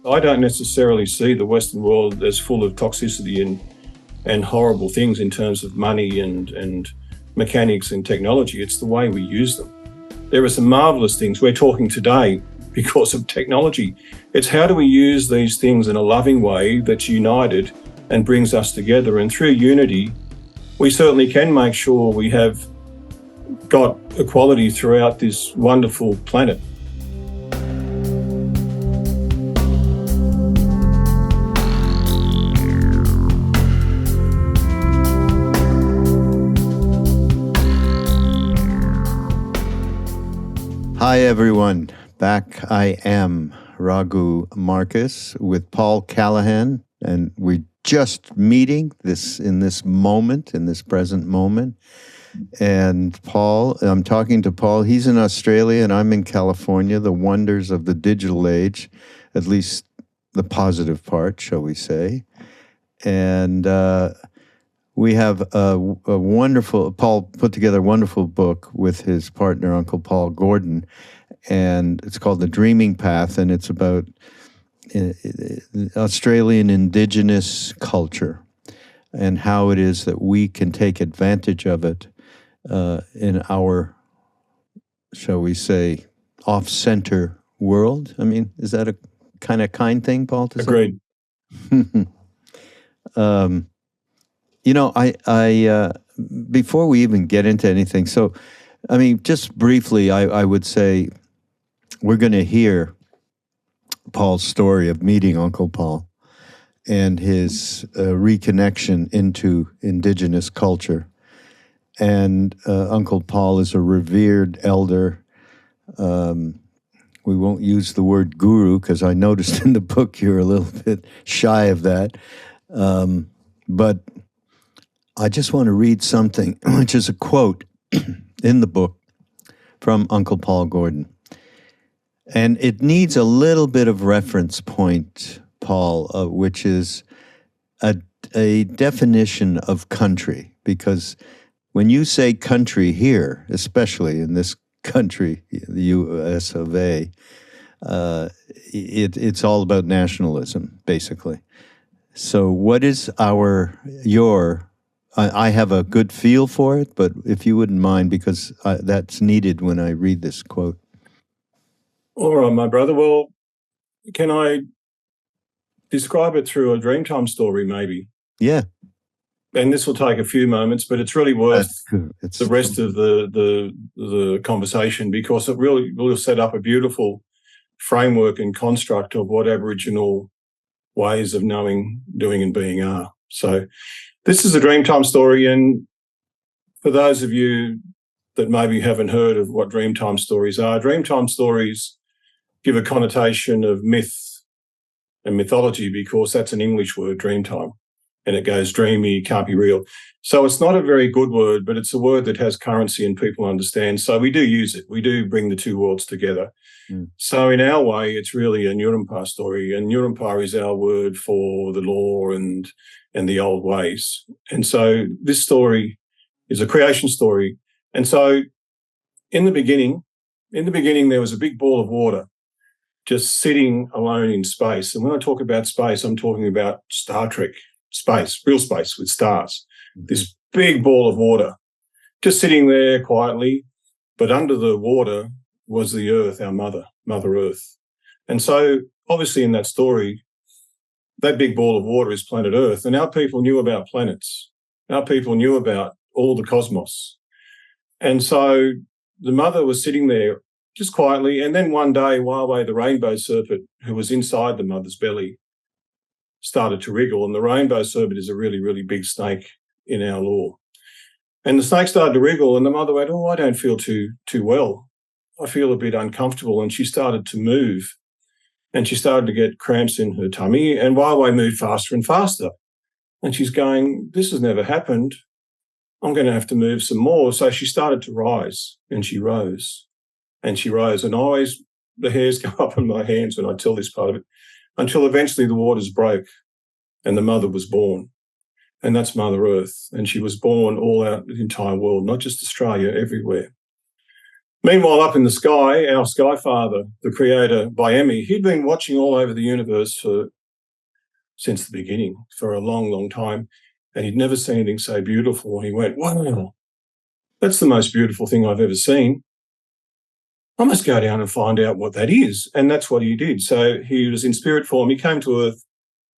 I don't necessarily see the Western world as full of toxicity and horrible things in terms of money and mechanics and technology. It's the way we use them. There are some marvelous things we're talking today because of technology. It's how do we use these things in a loving way that's united and brings us together. And through unity, we certainly can make sure we have got equality throughout this wonderful planet. Hi, everyone. Back I am, Raghu Markus, with Paul Callaghan, and we're just meeting in this present moment. And Paul, I'm talking to Paul. He's in Australia, and I'm in California. The wonders of the digital age, at least the positive part, shall we say. And we have a wonderful, Paul put together a wonderful book with his partner, Uncle Paul Gordon, and it's called The Dreaming Path, and it's about Australian Indigenous culture and how it is that we can take advantage of it in our, shall we say, off-center world. I mean, is that a kind thing, Paul, to say? Agreed. I before we even get into anything, so, I mean, just briefly, I would say we're going to hear Paul's story of meeting Uncle Paul and his reconnection into Indigenous culture. And Uncle Paul is a revered elder. We won't use the word guru because I noticed in the book you're a little bit shy of that. But I just want to read something, which is a quote in the book from Uncle Paul Gordon. And it needs a little bit of reference point, Paul, which is a definition of country. Because when you say country here, especially in this country, the US of A, it's all about nationalism, basically. So what is I have a good feel for it, but if you wouldn't mind, because that's needed when I read this quote. All right, my brother. Well, can I describe it through a Dreamtime story, maybe? Yeah. And this will take a few moments, but it's really worth the rest of the conversation because it really will set up a beautiful framework and construct of what Aboriginal ways of knowing, doing and being are. So this is a Dreamtime story, and for those of you that maybe haven't heard of what Dreamtime stories are, Dreamtime stories give a connotation of myth and mythology because that's an English word, Dreamtime, and it goes dreamy, can't be real. So it's not a very good word, but it's a word that has currency and people understand. So we do use it. We do bring the two worlds together. So in our way, it's really a Nyurumpa story, and Nyurumpa is our word for the law and the old ways. And so this story is a creation story. And so in the beginning, there was a big ball of water just sitting alone in space. And when I talk about space, I'm talking about Star Trek space, real space with stars. This big ball of water just sitting there quietly, but under the water was the earth, our Mother Earth. And so obviously in that story, that big ball of water is planet Earth. And our people knew about planets. Our people knew about all the cosmos. And so the mother was sitting there just quietly. And then one day, Waway, the rainbow serpent, who was inside the mother's belly, started to wriggle. And the rainbow serpent is a really, really big snake in our law. And the snake started to wriggle, and the mother went, "Oh, I don't feel too well. I feel a bit uncomfortable." And she started to move, and she started to get cramps in her tummy. And Waway moved faster and faster. And she's going, "This has never happened. I'm going to have to move some more." So she started to rise, and she rose. And she rose, and always the hairs go up on my hands when I tell this part of it, until eventually the waters broke and the mother was born. And that's Mother Earth. And she was born all out the entire world, not just Australia, everywhere. Meanwhile, up in the sky, our sky father, the creator, Bayemi, he'd been watching all over the universe since the beginning for a long, long time, and he'd never seen anything so beautiful. And he went, wow, that's the most beautiful thing I've ever seen. I must go down and find out what that is. And that's what he did. So he was in spirit form. He came to Earth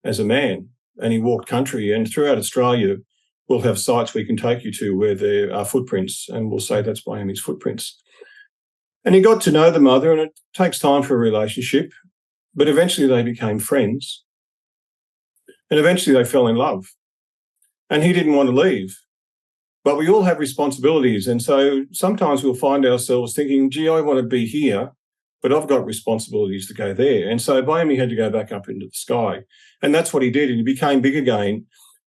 as a man and he walked country. And throughout Australia, we'll have sites we can take you to where there are footprints, and we'll say that's Bayemi's footprints. And he got to know the mother, and it takes time for a relationship, but eventually they became friends. And eventually they fell in love. And he didn't want to leave. But we all have responsibilities. And so sometimes we'll find ourselves thinking, gee, I want to be here, but I've got responsibilities to go there. And so Bayemi had to go back up into the sky. And that's what he did. And he became big again.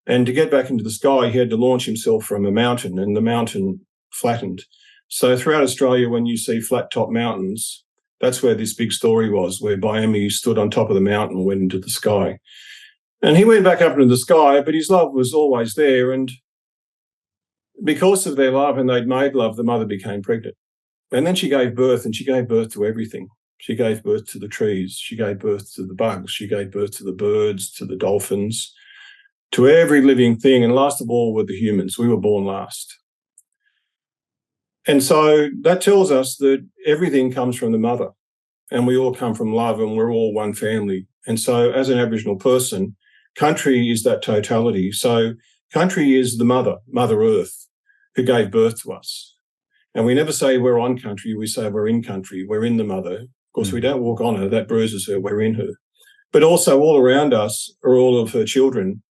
And to get back into the sky, he had to launch himself from a mountain, and the mountain flattened. So throughout Australia, when you see flat-top mountains, that's where this big story was, where Bayemi stood on top of the mountain and went into the sky. And he went back up into the sky, but his love was always there. And because of their love, and they'd made love, the mother became pregnant. And then she gave birth, and she gave birth to everything. She gave birth to the trees. She gave birth to the bugs. She gave birth to the birds, to the dolphins, to every living thing. And last of all were the humans. We were born last. And so that tells us that everything comes from the mother, and we all come from love, and we're all one family. And so as an Aboriginal person, country is that totality. So country is the mother, Mother Earth, who gave birth to us. And we never say we're on country, we say we're in country, we're in the mother. Of course, we don't walk on her, that bruises her, we're in her. But also all around us are all of her children.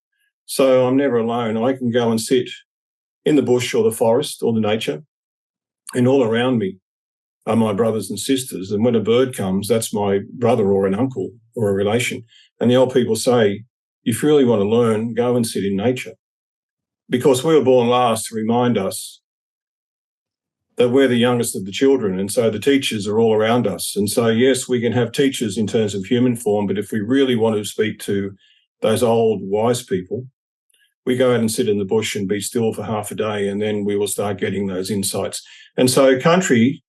So I'm never alone. I can go and sit in the bush or the forest or the nature, and all around me are my brothers and sisters. And when a bird comes, that's my brother or an uncle or a relation. And the old people say, if you really want to learn, go and sit in nature. Because we were born last to remind us that we're the youngest of the children. And so the teachers are all around us. And so, yes, we can have teachers in terms of human form, but if we really want to speak to those old wise people, we go out and sit in the bush and be still for half a day, and then we will start getting those insights. And so country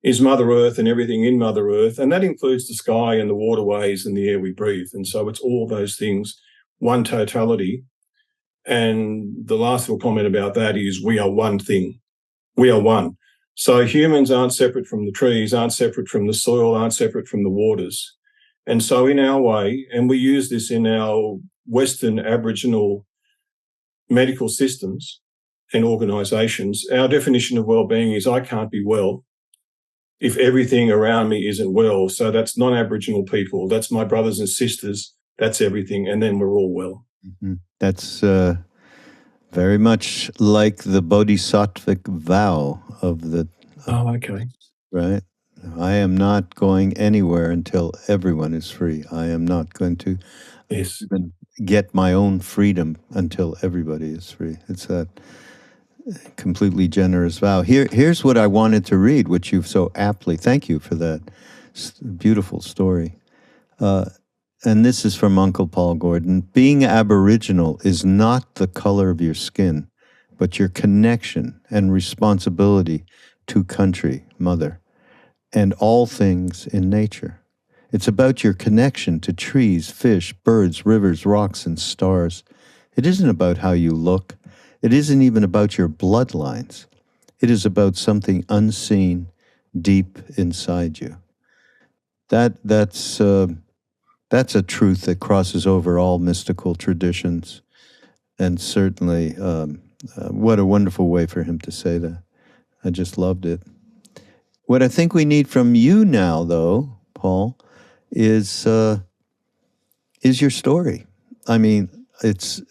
is Mother Earth and everything in Mother Earth, and that includes the sky and the waterways and the air we breathe. And so it's all those things, one totality. And the last little comment about that is we are one thing. We are one. So humans aren't separate from the trees, aren't separate from the soil, aren't separate from the waters. And so in our way, and we use this in our Western Aboriginal medical systems and organisations, our definition of well-being is I can't be well if everything around me isn't well. So that's non-Aboriginal people, that's my brothers and sisters, that's everything, and then we're all well. Mm-hmm. That's very much like the bodhisattvic vow of the... okay. Right? I am not going anywhere until everyone is free. I am not going to even get my own freedom until everybody is free. It's that completely generous vow. Here's what I wanted to read, which you've so aptly... Thank you for that beautiful story. And this is from Uncle Paul Gordon. Being Aboriginal is not the color of your skin, but your connection and responsibility to country, mother, and all things in nature. It's about your connection to trees, fish, birds, rivers, rocks, and stars. It isn't about how you look. It isn't even about your bloodlines. It is something unseen, deep inside you. That's a truth that crosses over all mystical traditions, and certainly, what a wonderful way for him to say that. I just loved it. What I think we need from you now, though, Paul, is your story. I mean, it's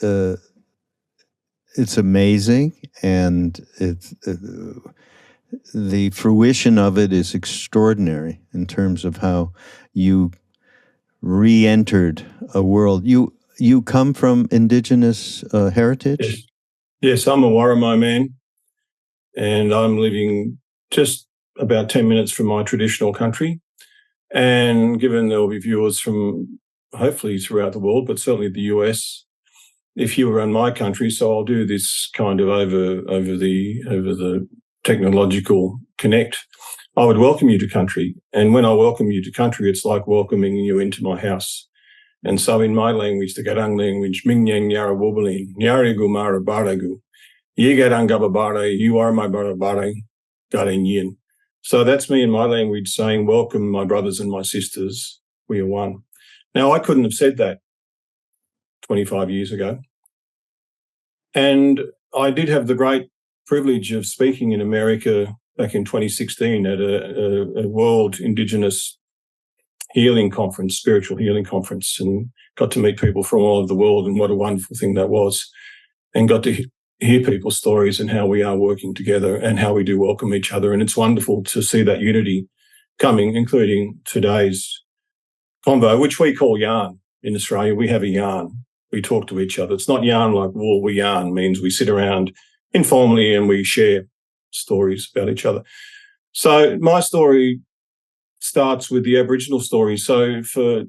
amazing, and it's the fruition of it is extraordinary in terms of how you re-entered a world. You come from Indigenous heritage? Yes, I'm a Warramai man, and I'm living just about 10 minutes from my traditional country. And given there will be viewers from hopefully throughout the world, but certainly the US, if you were in my country, so I'll do this kind of over the technological connect. I would welcome you to country. And when I welcome you to country, it's like welcoming you into my house. And so in my language, the Garang language, Mingyang Yara Wubbalin, Yarigu Mara Baragu, Yigarangababare, you are my Barabare, Garen Yin. So that's me in my language saying, welcome my brothers and my sisters, we are one. Now, I couldn't have said that 25 years ago. And I did have the great privilege of speaking in America back in 2016 at a World Indigenous healing conference, spiritual healing conference, and got to meet people from all over the world, and what a wonderful thing that was, and got to hear people's stories and how we are working together and how we do welcome each other. And it's wonderful to see that unity coming, including today's convo, which we call yarn in Australia. We have a yarn. We talk to each other. It's not yarn like wool. We yarn means we sit around informally and we share stories about each other. So my story starts with the Aboriginal story. So for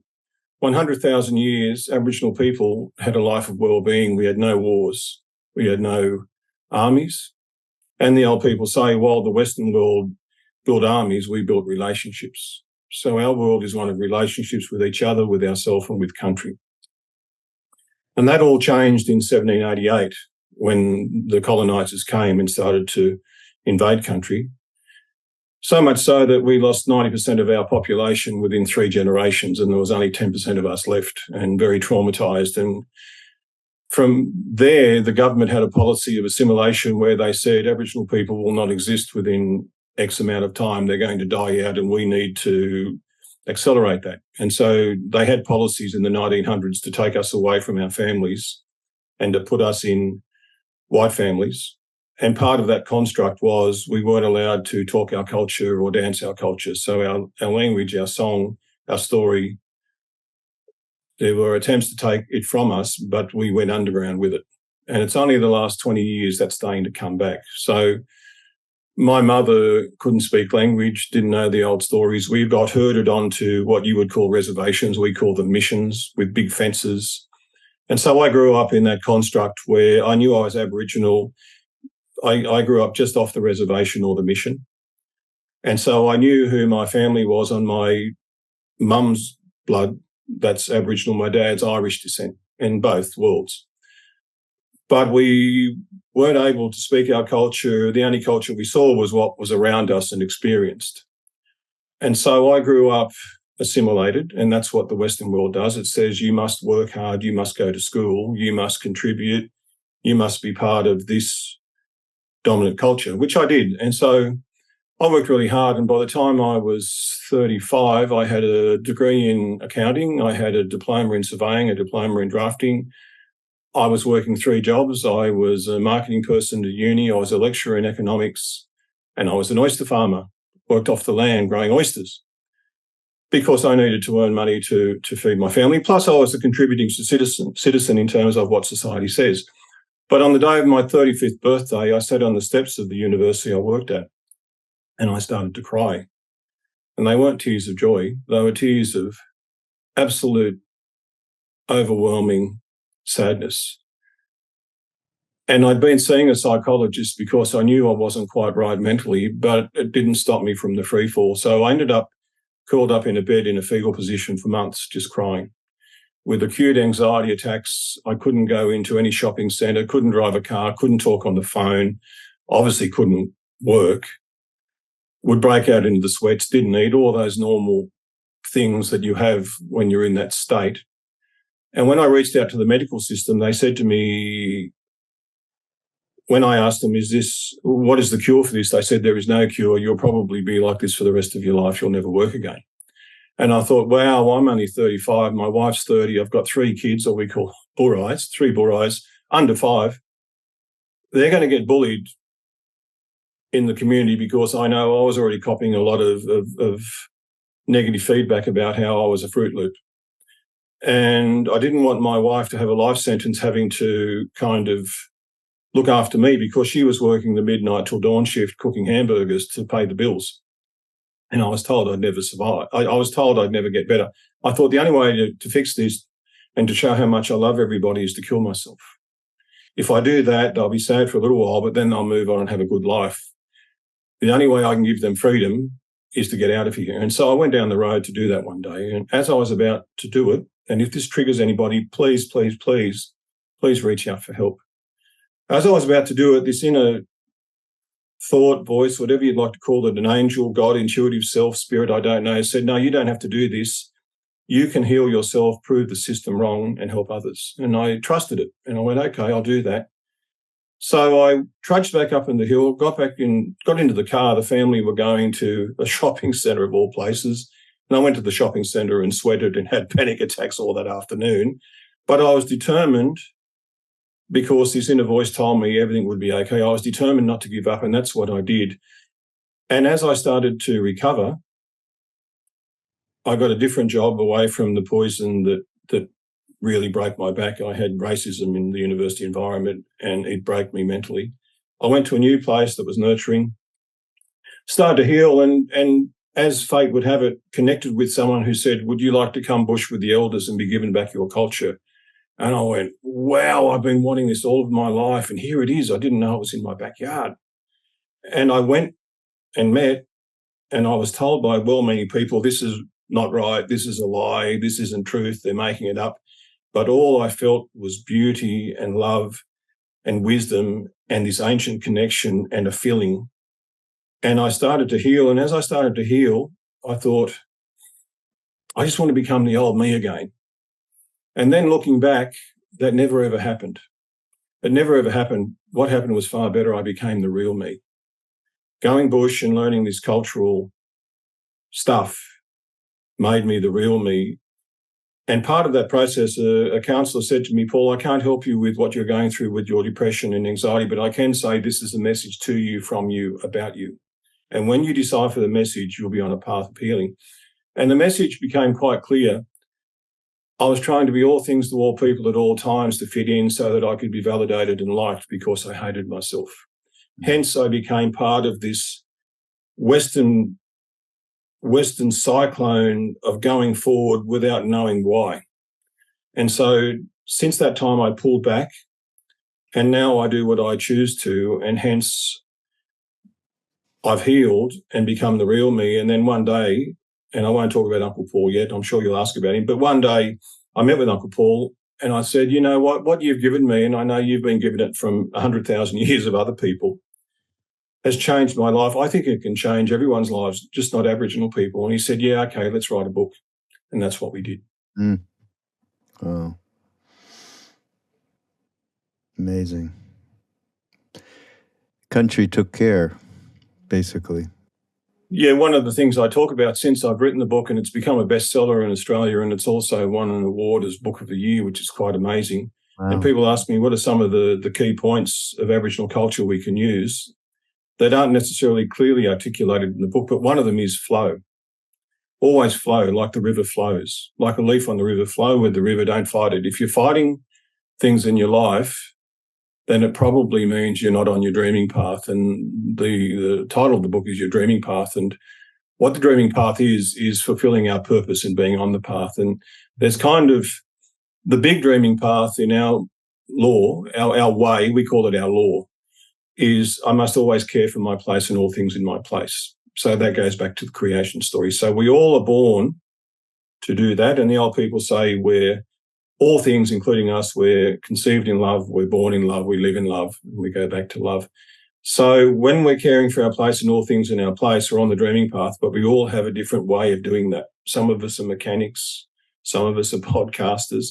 100,000 years, Aboriginal people had a life of well-being. We had no wars. We had no armies. And the old people say, while the Western world built armies, we built relationships. So our world is one of relationships with each other, with ourselves, and with country. And that all changed in 1788 when the colonisers came and started to invade country. So much so that we lost 90% of our population within 3 generations, and there was only 10% of us left, and very traumatised. And from there, the government had a policy of assimilation where they said Aboriginal people will not exist within X amount of time. They're going to die out, and we need to accelerate that. And so they had policies in the 1900s to take us away from our families and to put us in white families. And part of that construct was we weren't allowed to talk our culture or dance our culture. So our language, our song, our story, there were attempts to take it from us, but we went underground with it. And it's only the last 20 years that's starting to come back. So my mother couldn't speak language, didn't know the old stories. We got herded onto what you would call reservations. We call them missions with big fences. And so I grew up in that construct where I knew I was Aboriginal. I grew up just off the reservation or the mission. And so I knew who my family was on my mum's blood. That's Aboriginal. My dad's Irish descent in both worlds. But we weren't able to speak our culture. The only culture we saw was what was around us and experienced. And so I grew up assimilated, and that's what the Western world does. It says you must work hard, you must go to school, you must contribute, you must be part of this dominant culture, which I did. And so I worked really hard. And by the time I was 35, I had a degree in accounting. I had a diploma in surveying, a diploma in drafting. I was working 3 jobs. I was a marketing person at uni. I was a lecturer in economics, and I was an oyster farmer, worked off the land growing oysters because I needed to earn money to feed my family. Plus, I was a contributing citizen in terms of what society says. But on the day of my 35th birthday, I sat on the steps of the university I worked at, and I started to cry. And they weren't tears of joy. They were tears of absolute, overwhelming sadness. And I'd been seeing a psychologist because I knew I wasn't quite right mentally, but it didn't stop me from the free fall. So I ended up curled up in a bed in a fetal position for months, just crying. With acute anxiety attacks, I couldn't go into any shopping centre, couldn't drive a car, couldn't talk on the phone, obviously couldn't work, would break out into the sweats, didn't eat, all those normal things that you have when you're in that state. And when I reached out to the medical system, they said to me, when I asked them, what is the cure for this? They said, there is no cure. You'll probably be like this for the rest of your life. You'll never work again. And I thought, wow, I'm only 35. My wife's 30. I've got 3 kids, or we call bulleyes, 3 bulleyes, under 5. They're going to get bullied in the community because I know I was already copying a lot of negative feedback about how I was a Fruit Loop. And I didn't want my wife to have a life sentence having to kind of look after me because she was working the midnight till dawn shift cooking hamburgers to pay the bills. And I was told I'd never survive. I was told I'd never get better. I thought the only way to fix this and to show how much I love everybody is to kill myself. If I do that, I'll be sad for a little while, but then I'll move on and have a good life. The only way I can give them freedom is to get out of here. And so I went down the road to do that one day. And as I was about to do it, and if this triggers anybody, please, please, please, please reach out for help. As I was about to do it, this inner thought, voice, whatever you'd like to call it, an angel, God, intuitive self, spirit, I don't know, said, no, you don't have to do this. You can heal yourself, prove the system wrong, and help others. And I trusted it. And I went, okay, I'll do that. So I trudged back up in the hill, got into the car. The family were going to a shopping centre of all places. And I went to the shopping centre and sweated and had panic attacks all that afternoon. But I was determined, because this inner voice told me everything would be okay. I was determined not to give up, and that's what I did. And as I started to recover, I got a different job away from the poison that really broke my back. I had racism in the university environment, and it broke me mentally. I went to a new place that was nurturing, started to heal, and as fate would have it, connected with someone who said, would you like to come bush with the elders and be given back your culture? And I went, wow, I've been wanting this all of my life, and here it is. I didn't know it was in my backyard. And I went and met, and I was told by well-meaning people, this is not right, this is a lie, this isn't truth, they're making it up. But all I felt was beauty and love and wisdom and this ancient connection and a feeling. And I started to heal, and as I started to heal, I thought, I just want to become the old me again. And then looking back, that never ever happened. It never ever happened. What happened was far better. I became the real me. Going bush and learning this cultural stuff made me the real me. And part of that process, a counsellor said to me, Paul, I can't help you with what you're going through with your depression and anxiety, but I can say this is a message to you, from you, about you. And when you decipher the message, you'll be on a path of healing. And the message became quite clear. I was trying to be all things to all people at all times to fit in so that I could be validated and liked because I hated myself. Hence, I became part of this Western cyclone of going forward without knowing why. And so since that time, I pulled back, and now I do what I choose to, and hence I've healed and become the real me. And then one day, and I won't talk about Uncle Paul yet, I'm sure you'll ask about him, but one day I met with Uncle Paul and I said, you know what you've given me, and I know you've been given it from 100,000 years of other people, has changed my life. I think it can change everyone's lives, just not Aboriginal people. And he said, yeah, okay, let's write a book. And that's what we did. Mm. Oh. Amazing. Country took care, basically. Yeah, one of the things I talk about since I've written the book, and it's become a bestseller in Australia, and it's also won an award as Book of the Year, which is quite amazing. Wow. And people ask me, what are some of the key points of Aboriginal culture we can use? That aren't necessarily clearly articulated in the book, but one of them is flow. Always flow, like the river flows. Like a leaf on the river, flow with the river, don't fight it. If you're fighting things in your life, then it probably means you're not on your dreaming path. And the title of the book is Your Dreaming Path. And what the dreaming path is fulfilling our purpose and being on the path. And there's kind of the big dreaming path in our law, our way, we call it our law, is I must always care for my place and all things in my place. So that goes back to the creation story. So we all are born to do that. And the old people say we're all things, including us, we're conceived in love, we're born in love, we live in love, and we go back to love. So when we're caring for our place and all things in our place, we're on the dreaming path, but we all have a different way of doing that. Some of us are mechanics, some of us are podcasters.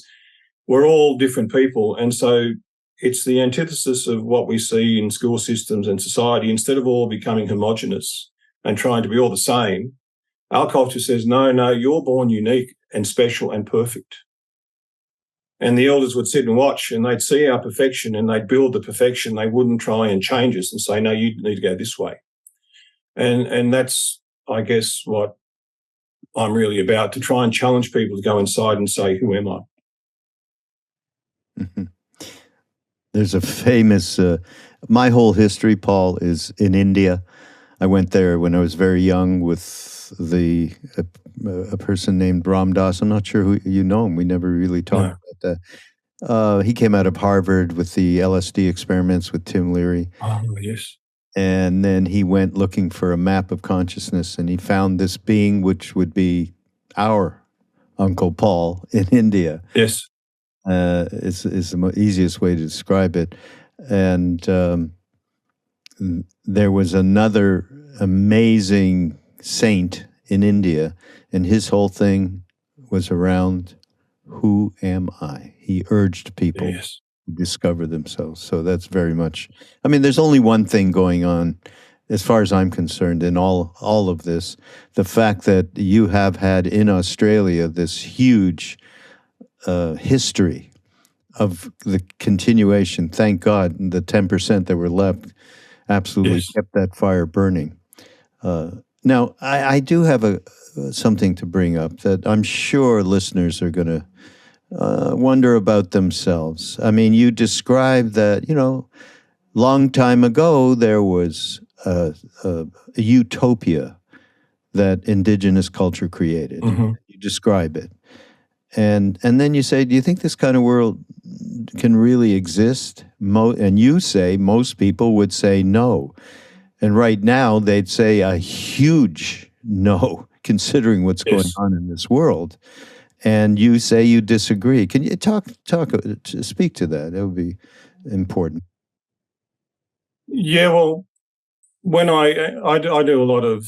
We're all different people. And so it's the antithesis of what we see in school systems and society. Instead of all becoming homogenous and trying to be all the same, our culture says, no, you're born unique and special and perfect. And the elders would sit and watch, and they'd see our perfection and they'd build the perfection. They wouldn't try and change us and say, no, you need to go this way. And that's, I guess, what I'm really about, to try and challenge people to go inside and say, who am I? Mm-hmm. There's a famous, my whole history, Paul, is in India. I went there when I was very young with a person named Ram Dass. I'm not sure who you know him. We never really talked about that. He came out of Harvard with the LSD experiments with Tim Leary. Oh, yes. And then he went looking for a map of consciousness, and he found this being, which would be our Uncle Paul in India. Yes. Is the easiest way to describe it. And there was another amazing saint in India, and his whole thing was around, who am I? He urged people to discover themselves. So that's very much, I mean, there's only one thing going on, as far as I'm concerned, in all of this. The fact that you have had in Australia this huge history of the continuation. Thank God, the 10% that were left absolutely kept that fire burning. Now, I do have something to bring up that I'm sure listeners are going to wonder about themselves. I mean, you described that, long time ago there was a utopia that Indigenous culture created. Mm-hmm. You describe it. And then you say, do you think this kind of world can really exist? And you say most people would say no. And right now they'd say a huge no, considering what's going on in this world. And you say you disagree. Can you speak to that? That would be important. Yeah, well, when I do a lot of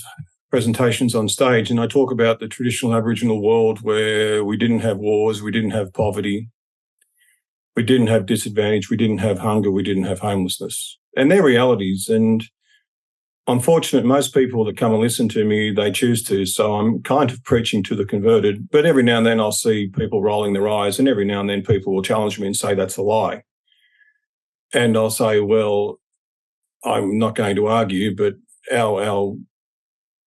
presentations on stage, and I talk about the traditional Aboriginal world where we didn't have wars, we didn't have poverty, we didn't have disadvantage, we didn't have hunger, we didn't have homelessness. And they're realities. And I'm fortunate most people that come and listen to me, they choose to. So I'm kind of preaching to the converted. But every now and then I'll see people rolling their eyes, and every now and then people will challenge me and say that's a lie. And I'll say, well, I'm not going to argue, but our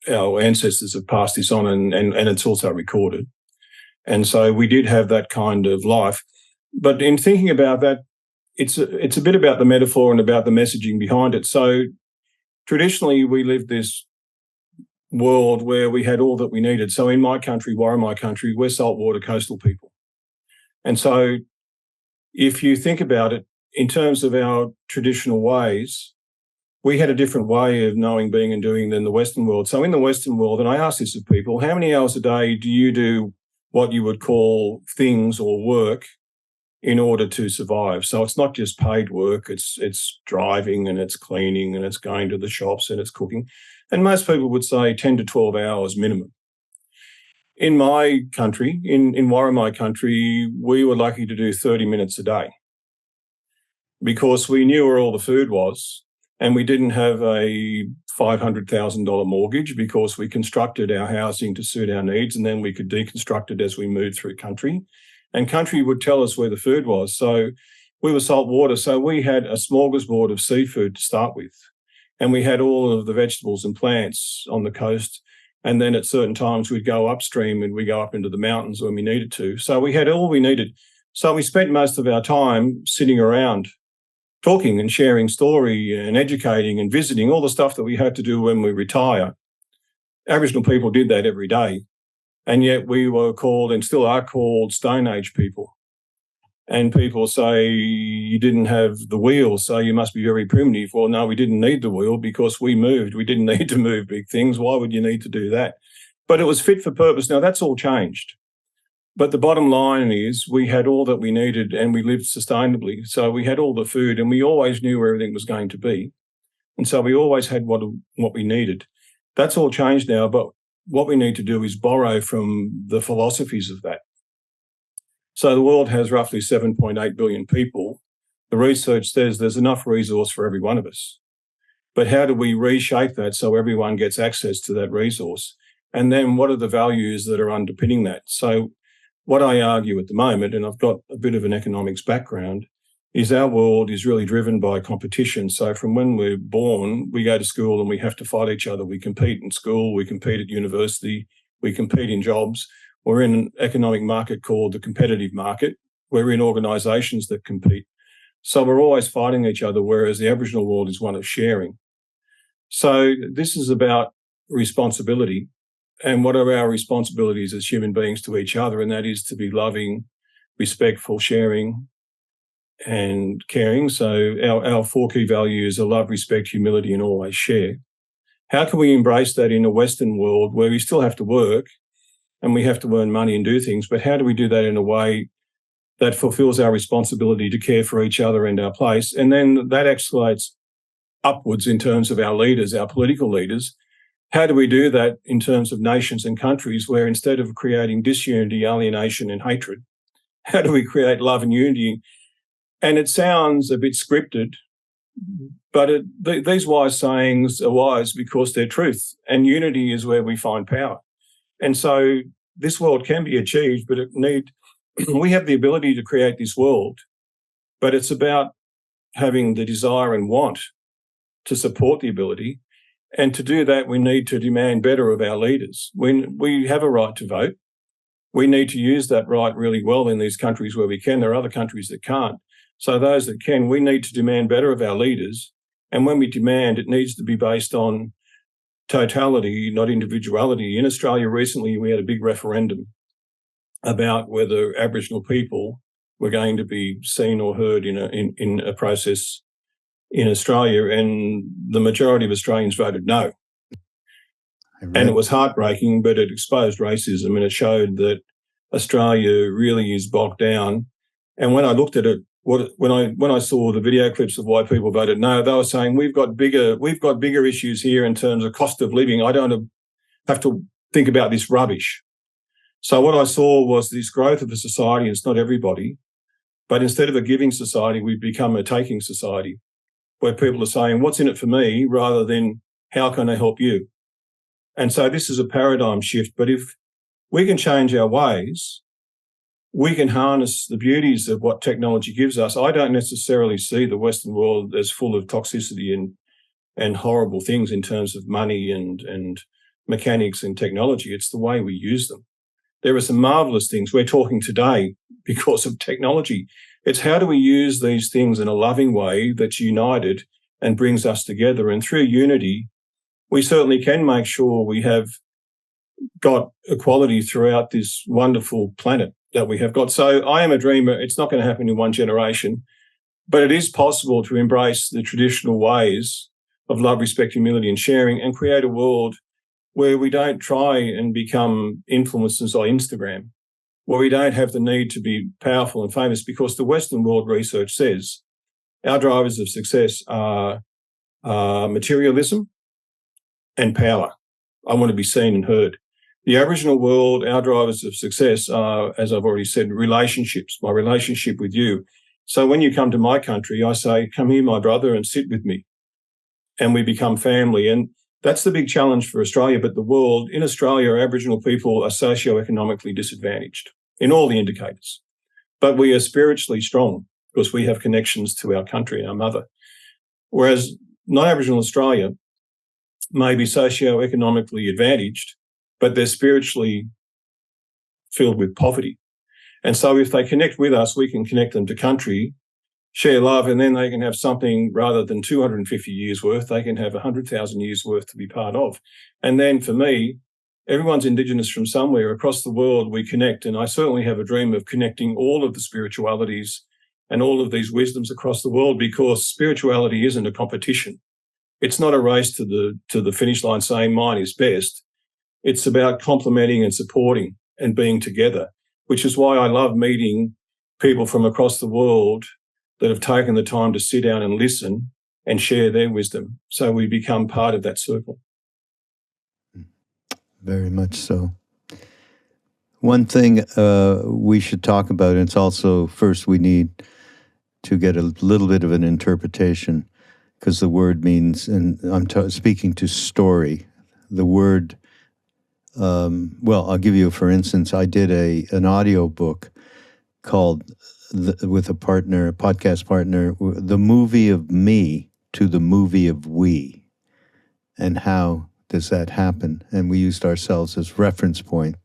ancestors have passed this on, and it's also recorded. And so we did have that kind of life. But in thinking about that, it's a bit about the metaphor and about the messaging behind it. So traditionally, we lived this world where we had all that we needed. So in my country, Warramai country, we're saltwater coastal people. And so if you think about it, in terms of our traditional ways, we had a different way of knowing, being and doing than the Western world. So in the Western world, and I ask this of people, how many hours a day do you do what you would call things or work in order to survive? So it's not just paid work, it's driving and it's cleaning and it's going to the shops and it's cooking. And most people would say 10 to 12 hours minimum. In my country, in Warramai country, we were lucky to do 30 minutes a day because we knew where all the food was. And we didn't have a $500,000 mortgage because we constructed our housing to suit our needs, and then we could deconstruct it as we moved through country. And country would tell us where the food was. So we were saltwater, so we had a smorgasbord of seafood to start with. And we had all of the vegetables and plants on the coast. And then at certain times we'd go upstream and we'd go up into the mountains when we needed to. So we had all we needed. So we spent most of our time sitting around talking and sharing story and educating and visiting, all the stuff that we had to do when we retire. Aboriginal people did that every day. And yet we were called, and still are called, Stone Age people. And people say you didn't have the wheel, so you must be very primitive. Well, no, we didn't need the wheel because we moved. We didn't need to move big things. Why would you need to do that? But it was fit for purpose. Now, that's all changed. But the bottom line is we had all that we needed and we lived sustainably. So we had all the food and we always knew where everything was going to be. And so we always had what we needed. That's all changed now, but what we need to do is borrow from the philosophies of that. So the world has roughly 7.8 billion people. The research says there's enough resource for every one of us. But how do we reshape that so everyone gets access to that resource? And then what are the values that are underpinning that? So what I argue at the moment, and I've got a bit of an economics background, is our world is really driven by competition. So from when we're born, we go to school and we have to fight each other. We compete in school, we compete at university, we compete in jobs. We're in an economic market called the competitive market. We're in organisations that compete. So we're always fighting each other, whereas the Aboriginal world is one of sharing. So this is about responsibility. And what are our responsibilities as human beings to each other? And that is to be loving, respectful, sharing, and caring. So our 4 key values are love, respect, humility, and always share. How can we embrace that in a Western world where we still have to work and we have to earn money and do things, but how do we do that in a way that fulfills our responsibility to care for each other and our place? And then that escalates upwards in terms of our leaders, our political leaders. How do we do that in terms of nations and countries where instead of creating disunity, alienation, and hatred, how do we create love and unity? And it sounds a bit scripted, but these wise sayings are wise because they're truth, and unity is where we find power. And so this world can be achieved, but we have the ability to create this world, but it's about having the desire and want to support the ability. And to do that, we need to demand better of our leaders. When we have a right to vote, we need to use that right really well in these countries where we can. There are other countries that can't. So those that can, we need to demand better of our leaders. And when we demand, it needs to be based on totality, not individuality. In Australia recently, we had a big referendum about whether Aboriginal people were going to be seen or heard in a process in Australia, and the majority of Australians voted no. And it was heartbreaking, but it exposed racism, and it showed that Australia really is bogged down. And when I looked at it, when I saw the video clips of why people voted no, they were saying we've got bigger issues here in terms of cost of living. I don't have to think about this rubbish. So what I saw was this growth of a society, and it's not everybody, but instead of a giving society, we've become a taking society, where people are saying, what's in it for me, rather than how can I help you? And so this is a paradigm shift. But if we can change our ways, we can harness the beauties of what technology gives us. I don't necessarily see the Western world as full of toxicity and horrible things in terms of money and mechanics and technology. It's the way we use them. There are some marvelous things we're talking today because of technology. It's how do we use these things in a loving way that's united and brings us together. And through unity, we certainly can make sure we have got equality throughout this wonderful planet that we have got. So I am a dreamer. It's not going to happen in one generation, but it is possible to embrace the traditional ways of love, respect, humility, and sharing, and create a world where we don't try and become influencers on Instagram, where we don't have the need to be powerful and famous, because the Western world research says our drivers of success are materialism and power. I want to be seen and heard. The Aboriginal world, our drivers of success are, as I've already said, relationships, my relationship with you. So when you come to my country, I say, come here, my brother, and sit with me. And we become family. And that's the big challenge for Australia, but the world. In Australia, Aboriginal people are socioeconomically disadvantaged in all the indicators. But we are spiritually strong because we have connections to our country and our mother. Whereas non-Aboriginal Australia may be socioeconomically advantaged, but they're spiritually filled with poverty. And so if they connect with us, we can connect them to country, share love, and then they can have something rather than 250 years worth, they can have 100,000 years worth to be part of. And then for me, everyone's Indigenous from somewhere across the world, we connect. And I certainly have a dream of connecting all of the spiritualities and all of these wisdoms across the world, because spirituality isn't a competition. It's not a race to the finish line saying mine is best. It's about complementing and supporting and being together, which is why I love meeting people from across the world that have taken the time to sit down and listen and share their wisdom. So we become part of that circle. Very much so. One thing we should talk about, and it's also, first we need to get a little bit of an interpretation, because the word means, and I'm speaking to story, the word, well, I'll give you, for instance, I did an audio book called, with a podcast partner, The Movie of Me to the Movie of We. And how does that happen? And we used ourselves as reference point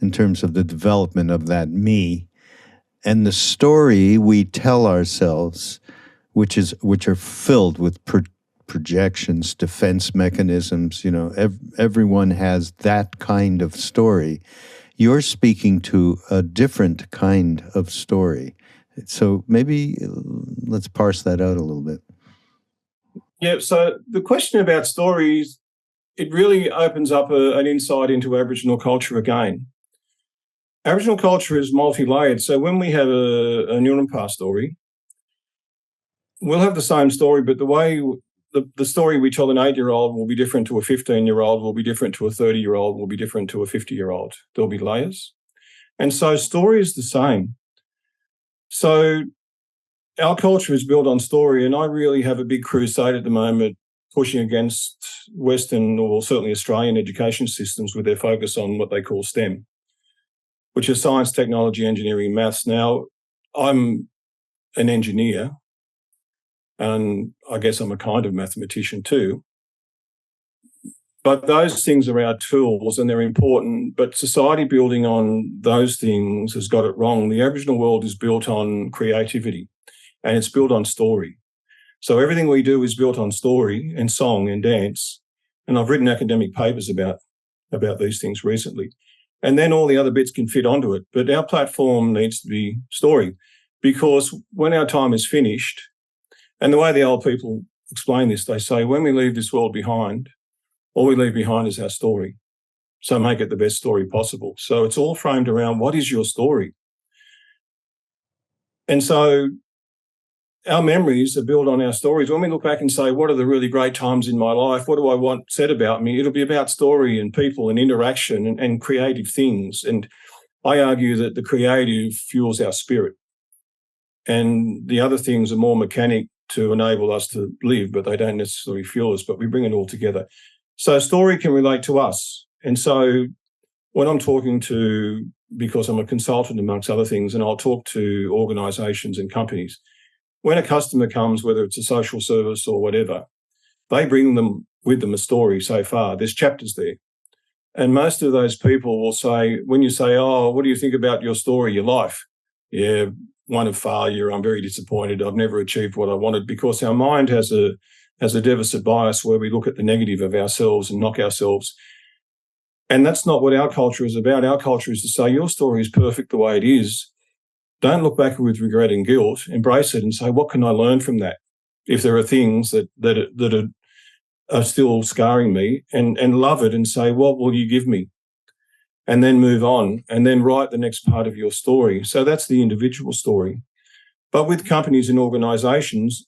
in terms of the development of that me and the story we tell ourselves, which are filled with projections, defense mechanisms. You know, everyone has that kind of story. You're speaking to a different kind of story, So maybe let's parse that out a little bit. Yeah, so the question about stories, it really opens up an insight into Aboriginal culture again. Aboriginal culture is multi-layered. So when we have a Nurumpa story, we'll have the same story, but the way the story we tell an 8-year-old will be different to a 15-year-old, will be different to a 30-year-old, will be different to a 50-year-old. There'll be layers. And so story is the same. So our culture is built on story, and I really have a big crusade at the moment pushing against Western, or certainly Australian, education systems with their focus on what they call STEM, which is science, technology, engineering, maths. Now, I'm an engineer, and I guess I'm a kind of mathematician too. But those things are our tools and they're important. But society building on those things has got it wrong. The Aboriginal world is built on creativity and it's built on story. So everything we do is built on story and song and dance. And I've written academic papers about these things recently. And then all the other bits can fit onto it. But our platform needs to be story, because when our time is finished, and the way the old people explain this, they say, when we leave this world behind, all we leave behind is our story. So make it the best story possible. So it's all framed around what is your story? And so our memories are built on our stories. When we look back and say, what are the really great times in my life? What do I want said about me? It'll be about story and people and interaction and creative things. And I argue that the creative fuels our spirit. And the other things are more mechanic to enable us to live, but they don't necessarily fuel us, but we bring it all together. So story can relate to us. And so when I'm talking to, because I'm a consultant amongst other things, and I'll talk to organisations and companies, when a customer comes, whether it's a social service or whatever, they bring them with them a story so far. There's chapters there. And most of those people will say, when you say, oh, what do you think about your story, your life? Yeah, one of failure. I'm very disappointed. I've never achieved what I wanted, because our mind has a deficit bias where we look at the negative of ourselves and knock ourselves. And that's not what our culture is about. Our culture is to say, your story is perfect the way it is. Don't look back with regret and guilt. Embrace it and say, what can I learn from that? If there are things that are still scarring me, and love it and say, what will you give me? And then move on and then write the next part of your story. So that's the individual story. But with companies and organisations,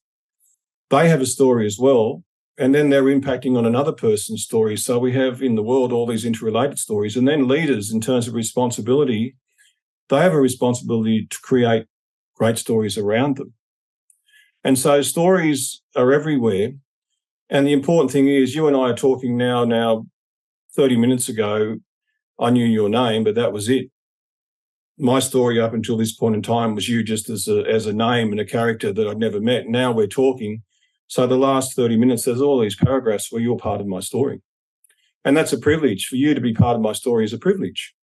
they have a story as well, and then they're impacting on another person's story. So we have in the world all these interrelated stories. And then leaders, in terms of responsibility, they have a responsibility to create great stories around them. And so stories are everywhere. And the important thing is, you and I are talking now 30 minutes ago, I knew your name, but that was it. My story up until this point in time was you just as a name and a character that I'd never met. Now we're talking. So the last 30 minutes, there's all these paragraphs where you're part of my story. And that's a privilege. For you to be part of my story is a privilege.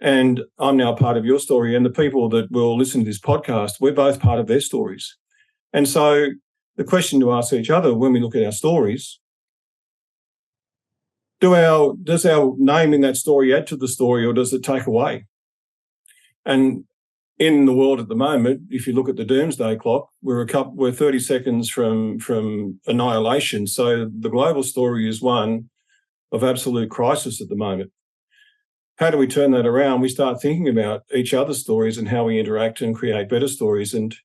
And I'm now part of your story. And the people that will listen to this podcast, we're both part of their stories. And so the question to ask each other when we look at our stories, does our name in that story add to the story, or does it take away? And in the world at the moment, if you look at the doomsday clock, we're 30 seconds from annihilation. So the global story is one of absolute crisis at the moment. How do we turn that around? We start thinking about each other's stories and how we interact and create better stories. And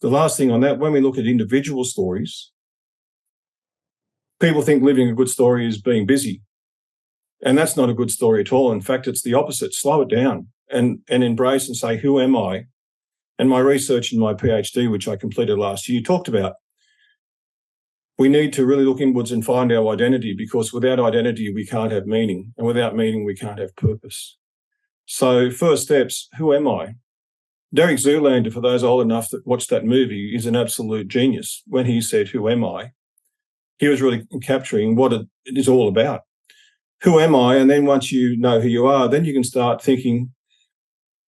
the last thing on that, when we look at individual stories, people think living a good story is being busy. And that's not a good story at all. In fact, it's the opposite. Slow it down and embrace and say, who am I? And my research in my PhD, which I completed last year, talked about we need to really look inwards and find our identity, because without identity, we can't have meaning. And without meaning, we can't have purpose. So first steps, who am I? Derek Zoolander, for those old enough that watched that movie, is an absolute genius. When he said, who am I? He was really capturing what it is all about. Who am I? And then once you know who you are, then you can start thinking,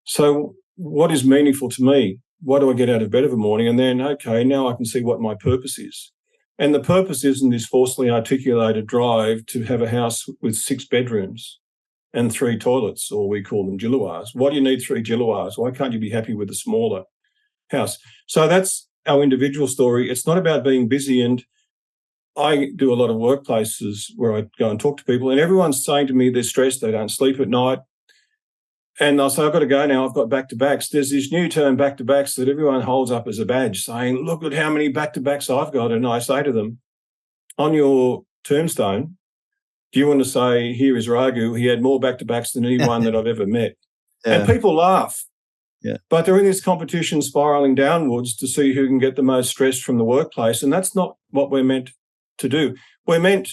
so what is meaningful to me? What do I get out of bed of a morning? And then, okay, now I can see what my purpose is. And the purpose isn't this forcefully articulated drive to have a house with 6 bedrooms and 3 toilets, or we call them jilawars. Why do you need 3 jilawars? Why can't you be happy with a smaller? house. So that's our individual story. It's not about being busy. And I do a lot of workplaces where I go and talk to people, and everyone's saying to me they're stressed, they don't sleep at night. And I'll say, I've got to go now, I've got back-to-backs. There's this new term, back-to-backs, that everyone holds up as a badge, saying, look at how many back-to-backs I've got. And I say to them, on your tombstone, do you want to say, here is Raghu, he had more back-to-backs than anyone that I've ever met? Yeah. And people laugh. Yeah. But they're in this competition spiraling downwards to see who can get the most stress from the workplace. And that's not what we're meant to do. We're meant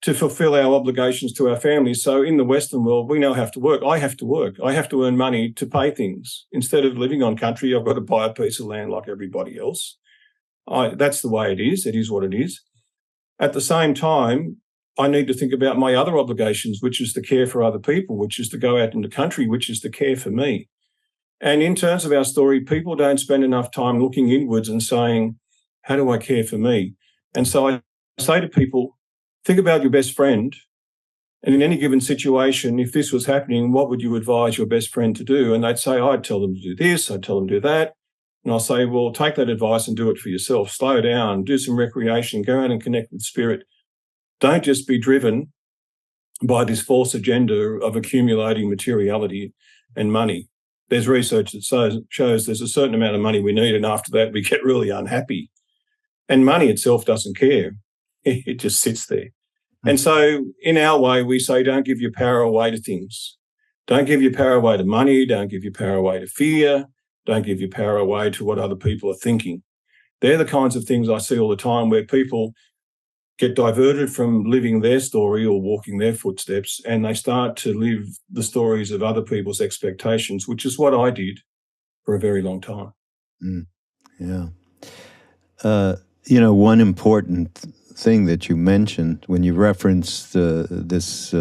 to fulfill our obligations to our families. So in the Western world, we now have to work. I have to work. I have to earn money to pay things. Instead of living on country, I've got to buy a piece of land like everybody else. That's the way it is. It is what it is. At the same time, I need to think about my other obligations, which is to care for other people, which is to go out in the country, which is to care for me. And in terms of our story, people don't spend enough time looking inwards and saying, how do I care for me? And so I say to people, think about your best friend. And in any given situation, if this was happening, what would you advise your best friend to do? And they'd say, I'd tell them to do this, I'd tell them to do that. And I'll say, well, take that advice and do it for yourself. Slow down, do some recreation, go out and connect with spirit. Don't just be driven by this false agenda of accumulating materiality and money. There's research that shows there's a certain amount of money we need, and after that, we get really unhappy. And money itself doesn't care. It just sits there. And so in our way, we say, don't give your power away to things. Don't give your power away to money. Don't give your power away to fear. Don't give your power away to what other people are thinking. They're the kinds of things I see all the time where people get diverted from living their story or walking their footsteps, and they start to live the stories of other people's expectations, which is what I did for a very long time. Yeah. One important thing that you mentioned when you referenced this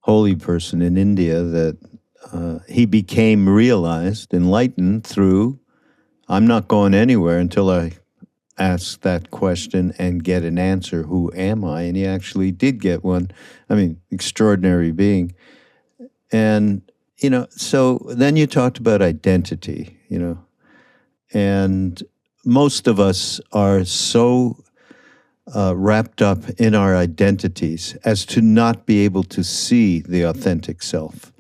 holy person in India, that he became realized, enlightened through, I'm not going anywhere until I ask that question and get an answer, who am I? And he actually did get one. I mean, extraordinary being. And, so then you talked about identity, and most of us are so wrapped up in our identities as to not be able to see the authentic self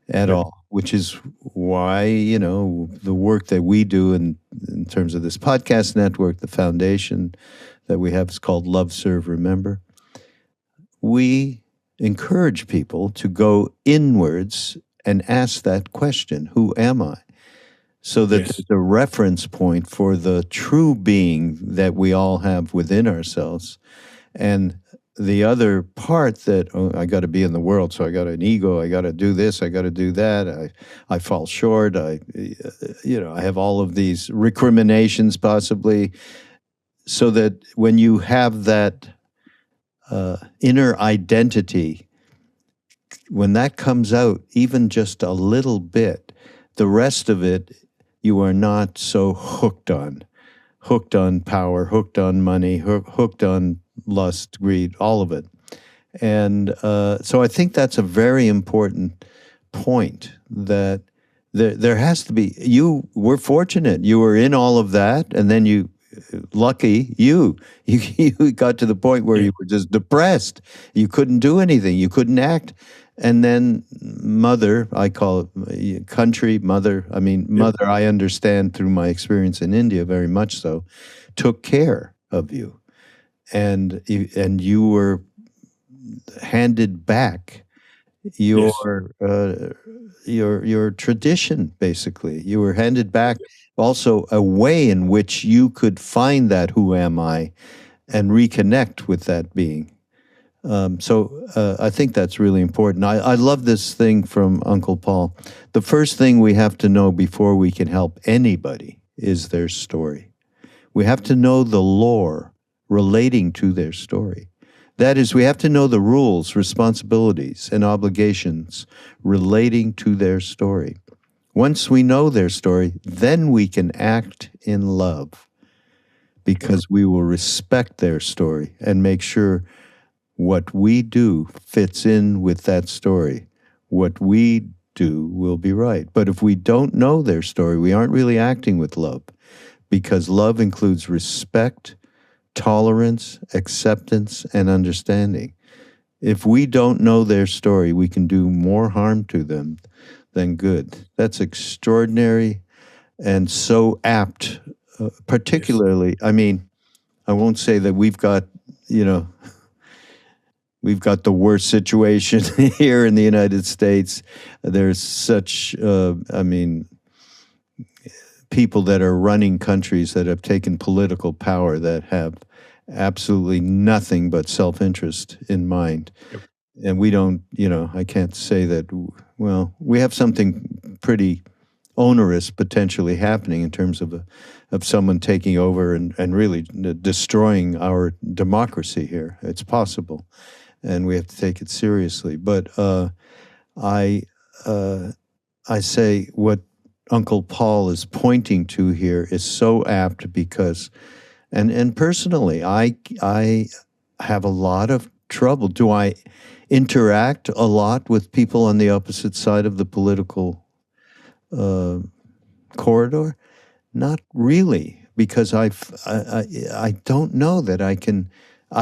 at all, which is why, the work that we do in terms of this podcast network, the foundation that we have is called Love, Serve, Remember. We encourage people to go inwards and ask that question, who am I? So that there's a reference point for the true being that we all have within ourselves. And the other part that, I got to be in the world, so I got an ego, I got to do this, I got to do that, I fall short, I have all of these recriminations possibly, so that when you have that inner identity, when that comes out, even just a little bit, the rest of it, you are not so hooked on power, hooked on money, hooked on lust, greed, all of it. And so I think that's a very important point, that there has to be, you were fortunate, you were in all of that, and then you got to the point where you were just depressed. You couldn't do anything, you couldn't act. And then mother, I call it country, mother, mother, I understand through my experience in India very much so, took care of you. And you were handed back your tradition, basically. You were handed back also a way in which you could find that who am I and reconnect with that being. So I think that's really important. I love this thing from Uncle Paul. The first thing we have to know before we can help anybody is their story. We have to know the lore relating to their story. That is, we have to know the rules, responsibilities, and obligations relating to their story. Once we know their story, then we can act in love, because we will respect their story and make sure what we do fits in with that story. What we do will be right. But if we don't know their story, we aren't really acting with love, because love includes respect, tolerance, acceptance, and understanding. If we don't know their story, we can do more harm to them than good. That's extraordinary and so apt, particularly, yes. I mean, I won't say that we've got the worst situation here in the United States. There's such, people that are running countries that have taken political power that have absolutely nothing but self-interest in mind. Yep. And we don't, I can't say that, well, we have something pretty onerous potentially happening in terms of someone taking over and really destroying our democracy here. It's possible, and we have to take it seriously. But I say what Uncle Paul is pointing to here is so apt, because, and personally, I have a lot of trouble. Do I interact a lot with people on the opposite side of the political corridor? Not really, because I don't know that I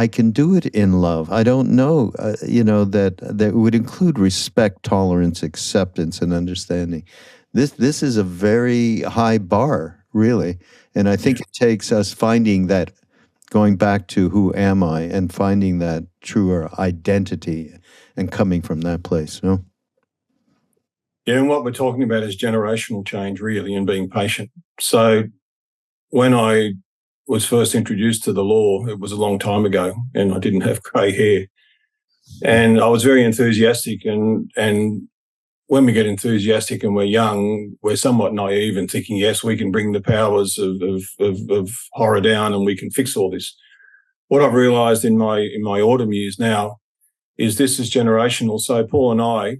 can do it in love. I don't know, that would include respect, tolerance, acceptance, and understanding. This is a very high bar, really, and I think it takes us finding that, going back to who am I, and finding that truer identity, and coming from that place. No. Yeah, and what we're talking about is generational change, really, and being patient. So when I was first introduced to the law, it was a long time ago, and I didn't have grey hair. And I was very enthusiastic, and when we get enthusiastic and we're young, we're somewhat naive and thinking, yes, we can bring the powers of horror down and we can fix all this. What I've realised in my autumn years now is this is generational. So Paul and I,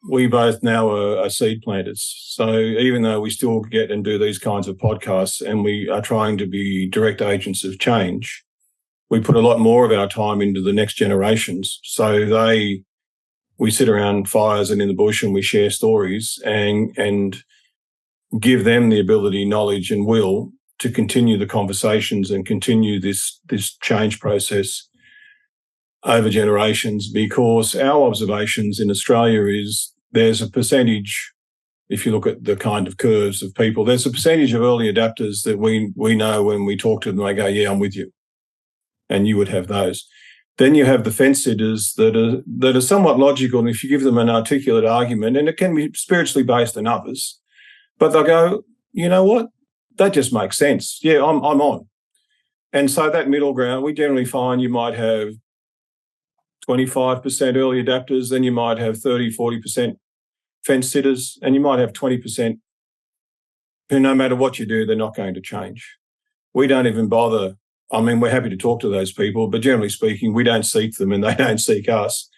we both now are seed planters. So even though we still get and do these kinds of podcasts and we are trying to be direct agents of change, we put a lot more of our time into the next generations. So we sit around fires and in the bush and we share stories and give them the ability, knowledge and will to continue the conversations and continue this change process over generations, because our observations in Australia is there's a percentage, if you look at the kind of curves of people, there's a percentage of early adapters that we know when we talk to them, they go, yeah, I'm with you. And you would have those. Then you have the fence sitters that are somewhat logical, and if you give them an articulate argument, and it can be spiritually based and others, but they'll go, you know what, that just makes sense. Yeah, I'm on. And so that middle ground, we generally find you might have 25% early adapters, then you might have 30, 40% fence sitters, and you might have 20% who no matter what you do, they're not going to change. We don't even bother. I mean, we're happy to talk to those people, but generally speaking, we don't seek them and they don't seek us,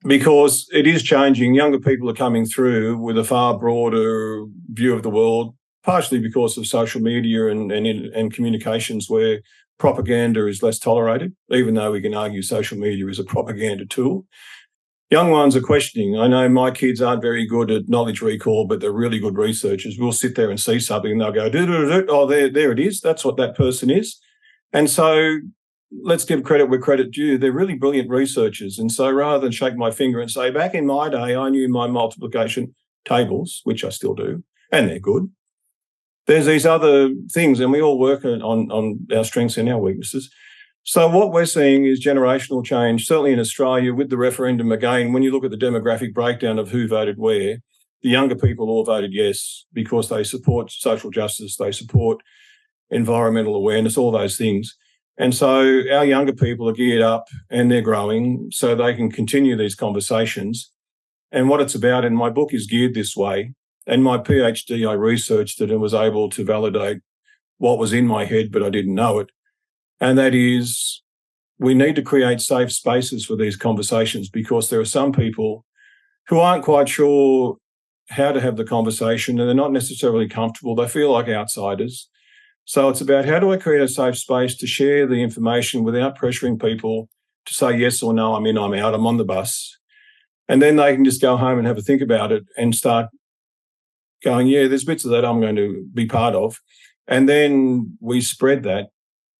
because it is changing. Younger people are coming through with a far broader view of the world, partially because of social media and communications where propaganda is less tolerated, even though we can argue social media is a propaganda tool. Young ones are questioning. I know my kids aren't very good at knowledge recall, but they're really good researchers. We'll sit there and see something and they'll go, oh, there it is. That's what that person is. And so let's give credit where credit due. They're really brilliant researchers. And so rather than shake my finger and say, back in my day, I knew my multiplication tables, which I still do, and they're good. There's these other things, and we all work on our strengths and our weaknesses. So what we're seeing is generational change, certainly in Australia with the referendum again. When you look at the demographic breakdown of who voted where, the younger people all voted yes because they support social justice, they support environmental awareness, all those things. And so our younger people are geared up and they're growing so they can continue these conversations. And what it's about, and my book is geared this way, and my PhD, I researched it and was able to validate what was in my head, but I didn't know it. And that is, we need to create safe spaces for these conversations, because there are some people who aren't quite sure how to have the conversation and they're not necessarily comfortable. They feel like outsiders. So it's about, how do I create a safe space to share the information without pressuring people to say yes or no, I'm in, I'm out, I'm on the bus. And then they can just go home and have a think about it and start going, yeah, there's bits of that I'm going to be part of. And then we spread that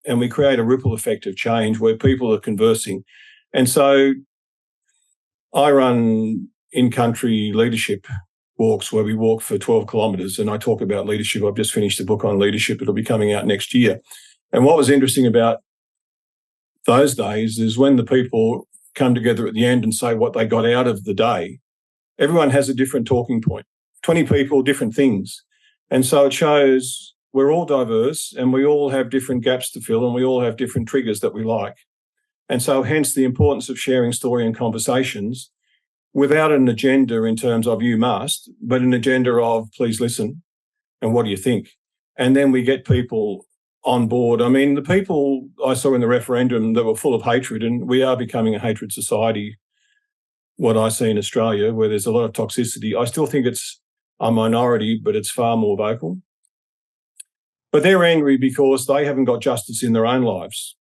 and we create a ripple effect of change where people are conversing. And so I run in-country leadership walks where we walk for 12 kilometres, and I talk about leadership. I've just finished a book on leadership. It'll be coming out next year. And what was interesting about those days is when the people come together at the end and say what they got out of the day, everyone has a different talking point. 20 people, different things. And so it shows we're all diverse and we all have different gaps to fill and we all have different triggers that we like. And so hence the importance of sharing story and conversations without an agenda in terms of you must, but an agenda of please listen and what do you think? And then we get people on board. I mean, the people I saw in the referendum that were full of hatred, and we are becoming a hatred society, what I see in Australia, where there's a lot of toxicity. I still think it's a minority, but it's far more vocal. But they're angry because they haven't got justice in their own lives.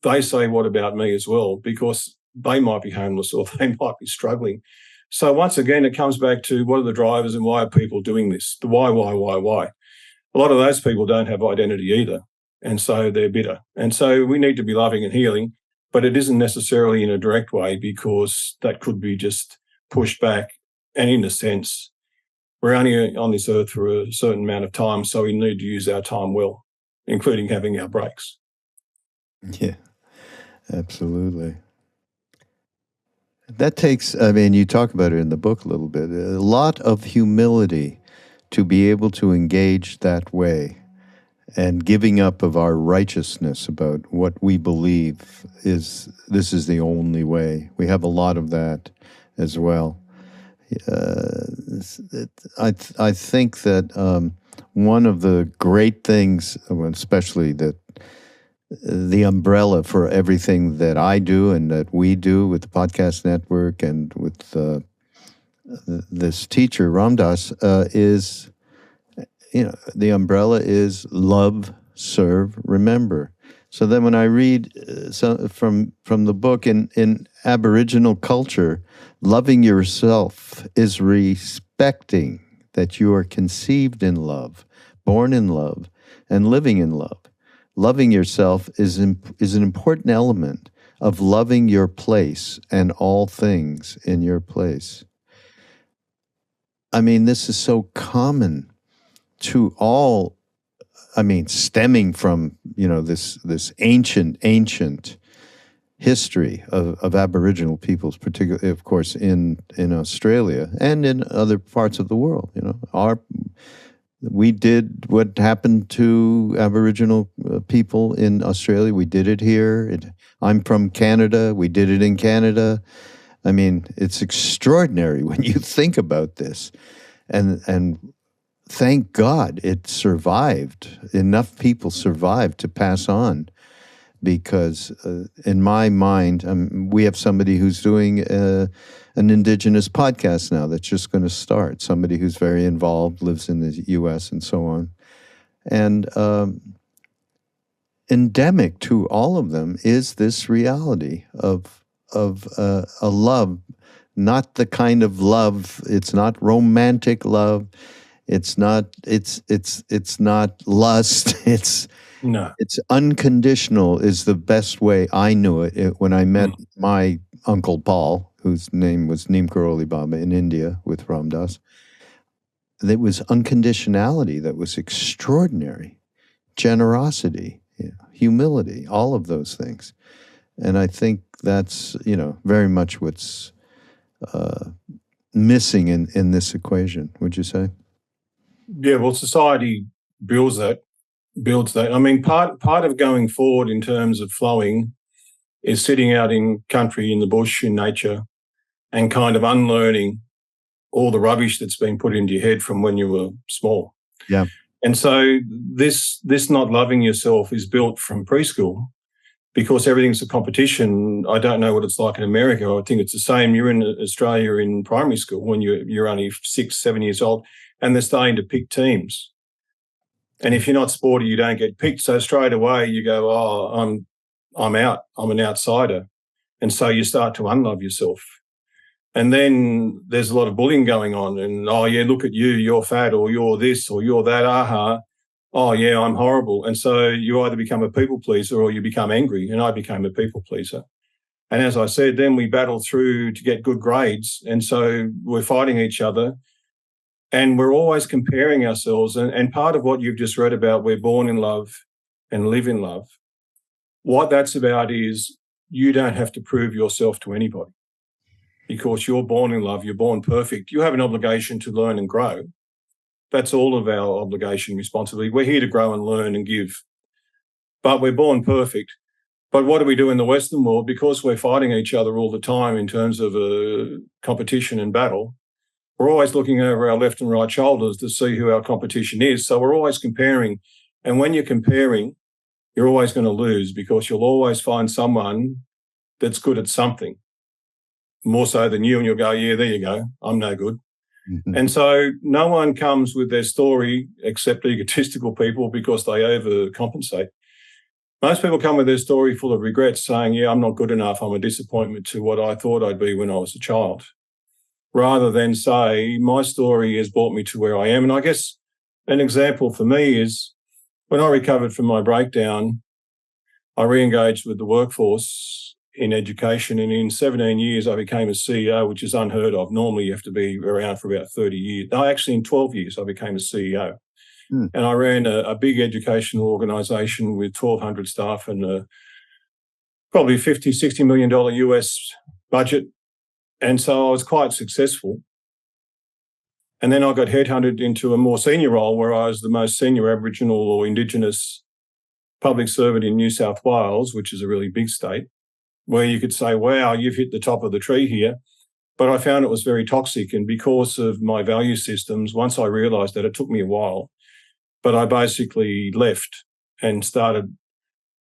They say, what about me as well? Because they might be homeless or they might be struggling. So once again, it comes back to what are the drivers and why are people doing this? The why? A lot of those people don't have identity either. And so they're bitter. And so we need to be loving and healing, but it isn't necessarily in a direct way because that could be just pushed back. And in a sense, we're only on this earth for a certain amount of time, so we need to use our time well, including having our breaks. Yeah, absolutely. That takes, I mean, you talk about it in the book a little bit, a lot of humility to be able to engage that way and giving up of our righteousness about what we believe is, this is the only way. We have a lot of that as well. I think that one of the great things, especially that the umbrella for everything that I do and that we do with the podcast network and with this teacher, Ramdas, is, the umbrella is love, serve, remember. So then when I read from the book, in Aboriginal culture, loving yourself is respecting that you are conceived in love, born in love, and living in love. Loving yourself is an important element of loving your place and all things in your place. I mean, this is so common to all, stemming from, this ancient history of Aboriginal peoples, particularly, of course, in Australia and in other parts of the world. We did what happened to Aboriginal people in Australia. We did it here. I'm from Canada. We did it in Canada. I mean, it's extraordinary when you think about this. And thank God it survived. Enough people survived to pass on. Because in my mind, we have somebody who's doing an Indigenous podcast now that's just going to start. Somebody who's very involved, lives in the U.S. and so on. And endemic to all of them is this reality of a love, not the kind of love. It's not romantic love. It's not lust. It's unconditional is the best way I knew it when I met my Uncle Paul, whose name was Neem Karoli Baba in India with Ramdas. There was unconditionality that was extraordinary. Generosity, humility, all of those things. And I think that's, very much what's missing in this equation, would you say? Yeah, well, society builds that. I mean, part of going forward in terms of flowing is sitting out in country, in the bush, in nature, and kind of unlearning all the rubbish that's been put into your head from when you were small. Yeah. And so this not loving yourself is built from preschool because everything's a competition. I don't know what it's like in America. I think it's the same. You're in Australia in primary school when you're only 6, 7 years old, and they're starting to pick teams. And if you're not sporty, you don't get picked. So straight away you go, oh, I'm out. I'm an outsider. And so you start to unlove yourself. And then there's a lot of bullying going on. And, oh, yeah, look at you, you're fat, or you're this, or you're that, aha. Oh, yeah, I'm horrible. And so you either become a people pleaser or you become angry. And I became a people pleaser. And as I said, then we battle through to get good grades. And so we're fighting each other. And we're always comparing ourselves. And part of what you've just read about, we're born in love and live in love, what that's about is you don't have to prove yourself to anybody because you're born in love, you're born perfect. You have an obligation to learn and grow. That's all of our obligation, responsibility. We're here to grow and learn and give, but we're born perfect. But what do we do in the Western world? Because we're fighting each other all the time in terms of competition and battle, we're always looking over our left and right shoulders to see who our competition is. So we're always comparing. And when you're comparing, you're always going to lose because you'll always find someone that's good at something more so than you, and you'll go, yeah, there you go, I'm no good. Mm-hmm. And so no one comes with their story except egotistical people because they overcompensate. Most people come with their story full of regrets saying, yeah, I'm not good enough, I'm a disappointment to what I thought I'd be when I was a child, rather than say, my story has brought me to where I am. And I guess an example for me is when I recovered from my breakdown, I re-engaged with the workforce in education, and in 17 years I became a CEO, which is unheard of. Normally you have to be around for about 30 years. No, actually in 12 years I became a CEO. And I ran a big educational organisation with 1,200 staff and probably $50, $60 million US budget. And so I was quite successful. And then I got headhunted into a more senior role where I was the most senior Aboriginal or Indigenous public servant in New South Wales, which is a really big state, where you could say, wow, you've hit the top of the tree here. But I found it was very toxic. And because of my value systems, once I realised that, it took me a while, but I basically left and started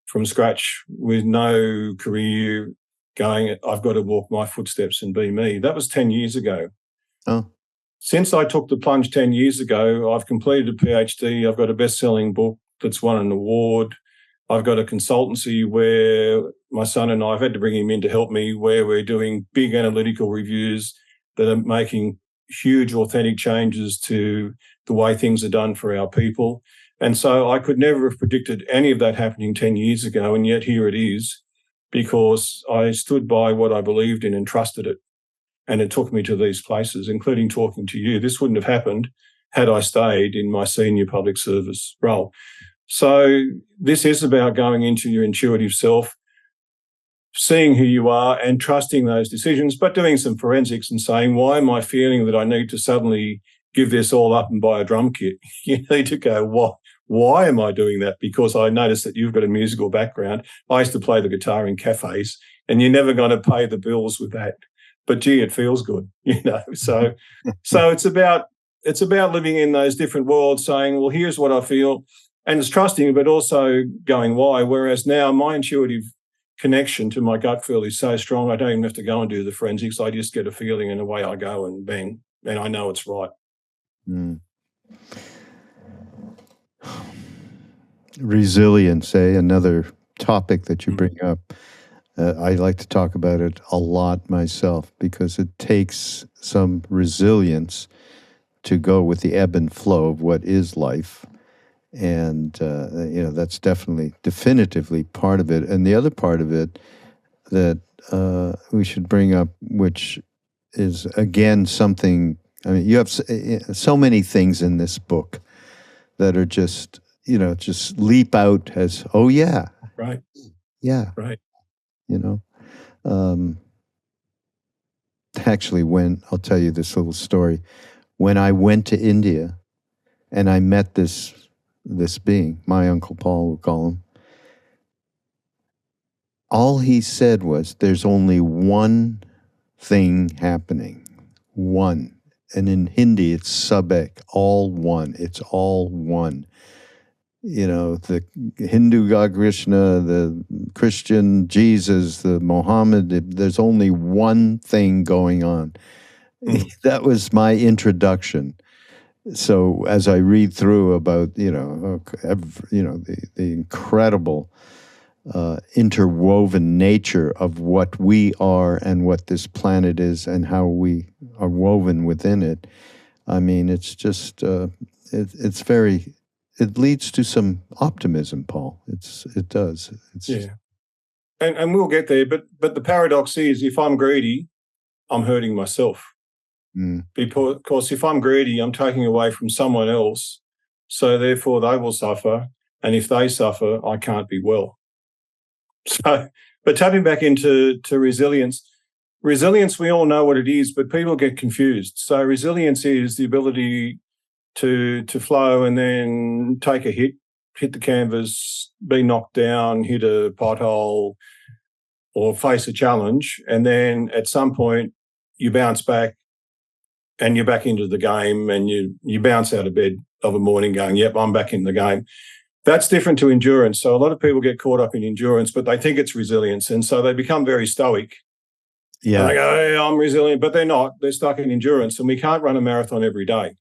from scratch with no career going, I've got to walk my footsteps and be me. That was 10 years ago. Oh. Since I took the plunge 10 years ago, I've completed a PhD. I've got a best-selling book that's won an award. I've got a consultancy where my son and I've had to bring him in to help me, where we're doing big analytical reviews that are making huge authentic changes to the way things are done for our people. And so I could never have predicted any of that happening 10 years ago, and yet here it is, because I stood by what I believed in and trusted it. And it took me to these places, including talking to you. This wouldn't have happened had I stayed in my senior public service role. So this is about going into your intuitive self, seeing who you are and trusting those decisions, but doing some forensics and saying, why am I feeling that I need to suddenly give this all up and buy a drum kit? You need to go, why am I doing that? Because I noticed that you've got a musical background. I used to play the guitar in cafes, and you're never going to pay the bills with that. But gee, it feels good, you know. So it's about living in those different worlds, saying, well, here's what I feel. And it's trusting, but also going why. Whereas now my intuitive connection to my gut feel is so strong, I don't even have to go and do the forensics. I just get a feeling and away I go and bang, and I know it's right. Mm. Resilience, another topic that you bring up. I like to talk about it a lot myself because it takes some resilience to go with the ebb and flow of what is life. And, that's definitively part of it. And the other part of it that we should bring up, which is, again, something, you have so many things in this book that are just leap out as, oh, yeah. Right. Yeah. Right. Actually, I'll tell you this little story. When I went to India and I met this being, my Uncle Paul, we'll call him, all he said was, there's only one thing happening. One. And in Hindi, it's sabek, all one. It's all one. The Hindu God Krishna, the Christian Jesus, the Mohammed, there's only one thing going on. That was my introduction. So as I read through about, the incredible interwoven nature of what we are and what this planet is and how we are woven within it. I mean, it's just, it's very, it leads to some optimism, Paul. It does. Yeah. And we'll get there. But the paradox is, if I'm greedy, I'm hurting myself. Because if I'm greedy, I'm taking away from someone else. So therefore they will suffer. And if they suffer, I can't be well. So, but tapping back into resilience, we all know what it is, but people get confused. So resilience is the ability to flow and then take a hit the canvas, be knocked down, hit a pothole, or face a challenge, and then at some point you bounce back and you're back into the game, and you bounce out of bed of a morning going, yep, I'm back in the game. That's different to endurance. So a lot of people get caught up in endurance, but they think it's resilience, and so they become very stoic. Yeah. And they go, hey, I'm resilient, but they're not. They're stuck in endurance, and we can't run a marathon every day.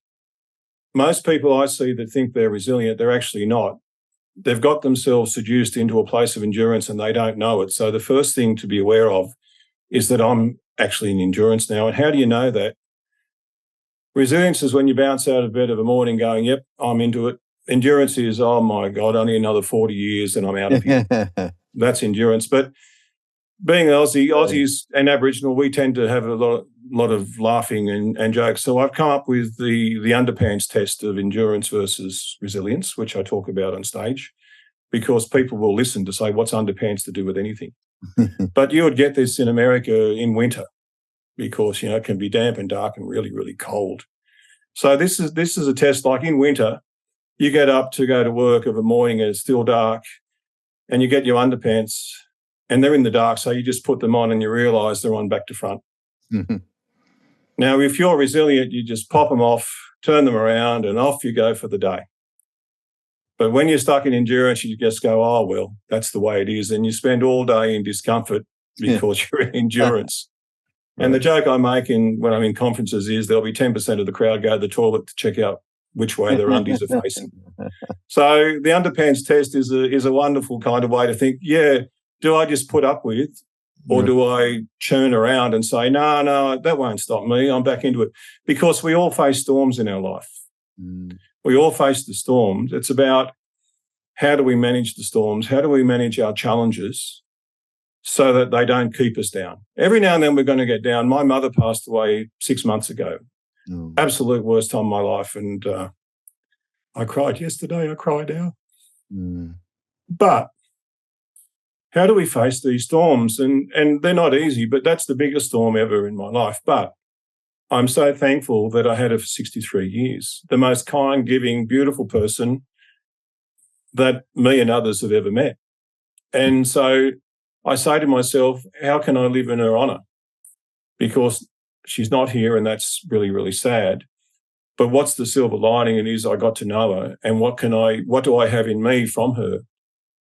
Most people I see that think they're resilient, they're actually not. They've got themselves seduced into a place of endurance and they don't know it. So the first thing to be aware of is that I'm actually in endurance now. And how do you know that? Resilience is when you bounce out of bed of a morning going, yep, I'm into it. Endurance is, oh my God, only another 40 years and I'm out of here. That's endurance. But being Aussies and Aboriginal, we tend to have a lot of laughing and jokes. So I've come up with the underpants test of endurance versus resilience, which I talk about on stage, because people will listen to say, what's underpants to do with anything? But you would get this in America in winter because, it can be damp and dark and really, really cold. So this is a test like in winter, you get up to go to work of a morning and it's still dark and you get your underpants and they're in the dark, so you just put them on and you realise they're on back to front. Mm-hmm. Now, if you're resilient, you just pop them off, turn them around, and off you go for the day. But when you're stuck in endurance, you just go, oh, well, that's the way it is. And you spend all day in discomfort because you're in endurance. Right. And the joke I make when I'm in conferences is there'll be 10% of the crowd go to the toilet to check out which way their undies are facing. So the underpants test is a wonderful kind of way to think, do I just put up with, or do I churn around and say, no, that won't stop me, I'm back into it? Because we all face storms in our life. We all face the storms. It's about how do we manage the storms? How do we manage our challenges so that they don't keep us down? Every now and then we're going to get down. My mother passed away 6 months ago. Absolute worst time of my life. And I cried yesterday. I cried now. But how do we face these storms? And they're not easy, but that's the biggest storm ever in my life. But I'm so thankful that I had her for 63 years, the most kind, giving, beautiful person that me and others have ever met. And so I say to myself, how can I live in her honour? Because she's not here and that's really, really sad. But what's the silver lining? It is I got to know her, and what do I have in me from her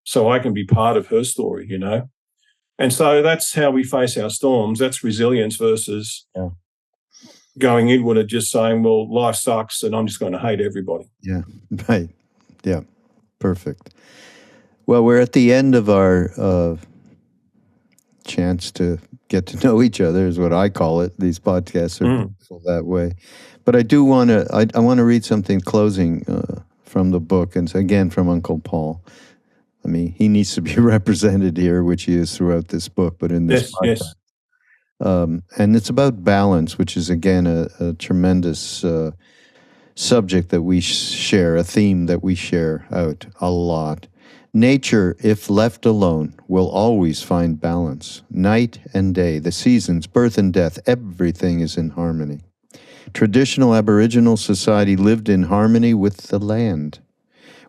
so I can be part of her story, And so that's how we face our storms. That's resilience versus going inward and just saying, well, life sucks and I'm just going to hate everybody. Yeah, right. Yeah, perfect. Well, we're at the end of our chance to get to know each other, is what I call it. These podcasts are beautiful that way. But I do want to, I want to read something closing from the book, and again from Uncle Paul. I mean, he needs to be represented here, which he is throughout this book, but in this podcast. Yes. And it's about balance, which is, again, a tremendous subject that we share, a theme that we share out a lot. Nature, if left alone, will always find balance. Night and day, the seasons, birth and death, everything is in harmony. Traditional Aboriginal society lived in harmony with the land.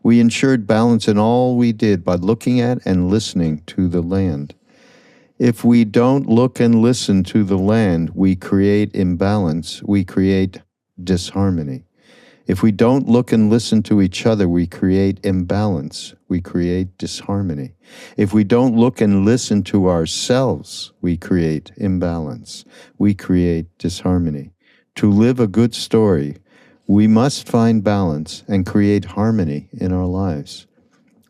We ensured balance in all we did by looking at and listening to the land. If we don't look and listen to the land, we create imbalance, we create disharmony. If we don't look and listen to each other, we create imbalance, we create disharmony. If we don't look and listen to ourselves, we create imbalance, we create disharmony. To live a good story, we must find balance and create harmony in our lives.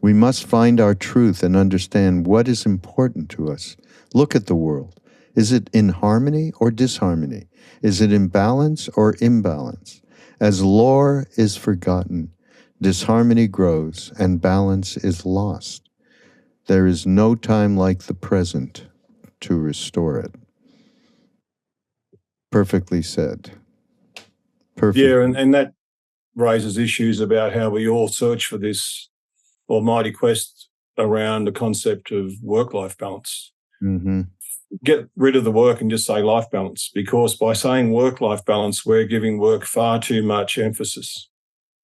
We must find our truth and understand what is important to us. Look at the world. Is it in harmony or disharmony? Is it in balance or imbalance? As lore is forgotten, disharmony grows and balance is lost. There is no time like the present to restore it. Perfectly said. Perfect. Yeah, and that raises issues about how we all search for this almighty quest around the concept of work-life balance. Mm-hmm. Get rid of the work and just say life balance, because by saying work-life balance, we're giving work far too much emphasis.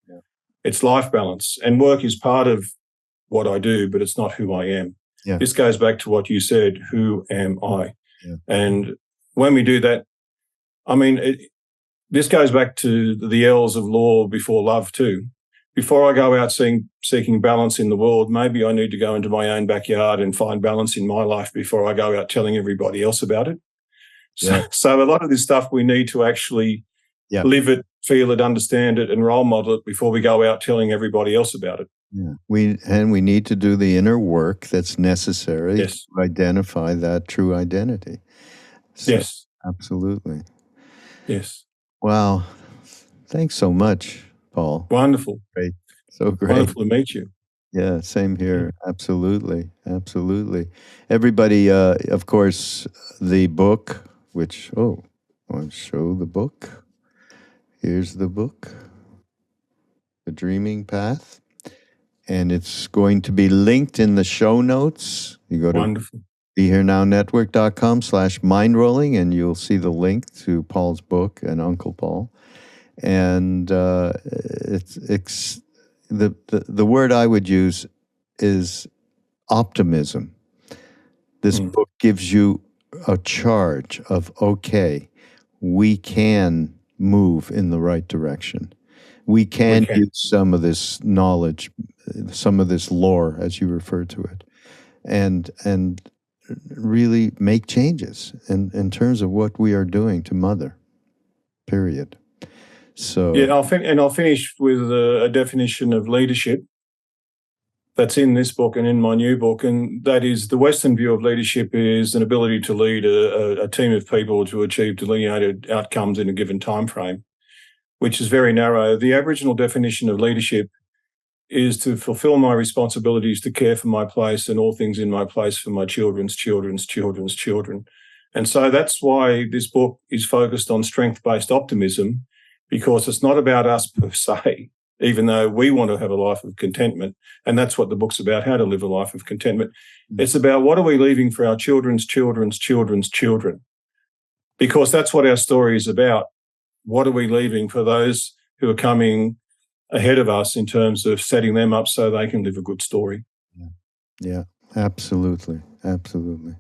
Yeah. It's life balance, and work is part of what I do, but it's not who I am. Yeah. This goes back to what you said, who am I? Yeah. And when we do that, I mean, this goes back to the L's of law before love too. Before I go out seeking balance in the world, maybe I need to go into my own backyard and find balance in my life before I go out telling everybody else about it. Yeah. So a lot of this stuff we need to actually live it, feel it, understand it, and role model it before we go out telling everybody else about it. Yeah. We need to do the inner work that's necessary to identify that true identity. So, yes. Absolutely. Yes. Wow. Thanks so much, Paul. Wonderful. Great. So great. Wonderful to meet you. Yeah, same here. Yeah. Absolutely. Absolutely. Everybody, of course, the book, which, I'll show the book. Here's the book, The Dreaming Path. And it's going to be linked in the show notes. You go to Wonderful. BeHereNowNetwork.com/mindrolling, and you'll see the link to Paul's book and Uncle Paul. And the word I would use is optimism. This book gives you a charge of, okay, we can move in the right direction. We can use some of this knowledge, some of this lore, as you refer to it, and really make changes in terms of what we are doing to Mother, period. So yeah, I'll finish with a definition of leadership that's in this book and in my new book, and that is the Western view of leadership is an ability to lead a team of people to achieve delineated outcomes in a given time frame, which is very narrow. The Aboriginal definition of leadership is to fulfill my responsibilities to care for my place and all things in my place for my children's children's children's children. And so that's why this book is focused on strength-based optimism, because it's not about us per se, even though we want to have a life of contentment. And that's what the book's about, how to live a life of contentment. It's about what are we leaving for our children's children's children's children, because that's what our story is about. What are we leaving for those who are coming ahead of us in terms of setting them up so they can live a good story? Yeah, absolutely. Absolutely.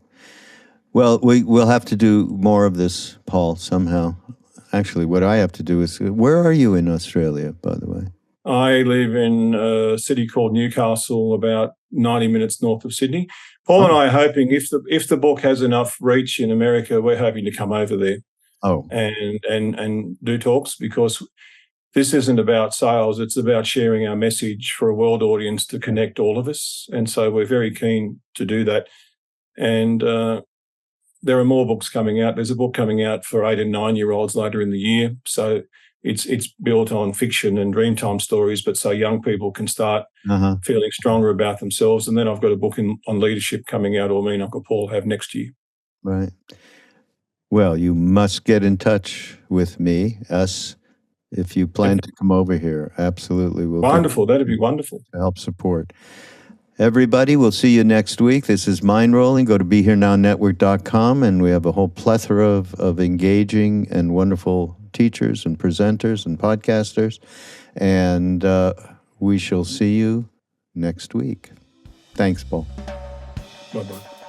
Well, we'll have to do more of this, Paul, somehow. Actually, what I have to do is, where are you in Australia, by the way? I live in a city called Newcastle, about 90 minutes north of Sydney. Paul and I are hoping, if the book has enough reach in America, we're hoping to come over there. And do talks, because this isn't about sales, it's about sharing our message for a world audience to connect all of us. And so we're very keen to do that. And there are more books coming out. There's a book coming out for 8 and 9-year-olds later in the year. So it's built on fiction and Dreamtime stories, but so young people can start feeling stronger about themselves. And then I've got a book on leadership coming out, or me and Uncle Paul have next year. Right. Well, you must get in touch with us, if you plan to come over here. Absolutely. Wonderful. That'd be wonderful. To help support. Everybody, we'll see you next week. This is Mindrolling. Go to BeHereNowNetwork.com, and we have a whole plethora of engaging and wonderful teachers and presenters and podcasters. And we shall see you next week. Thanks, Paul. Bye-bye.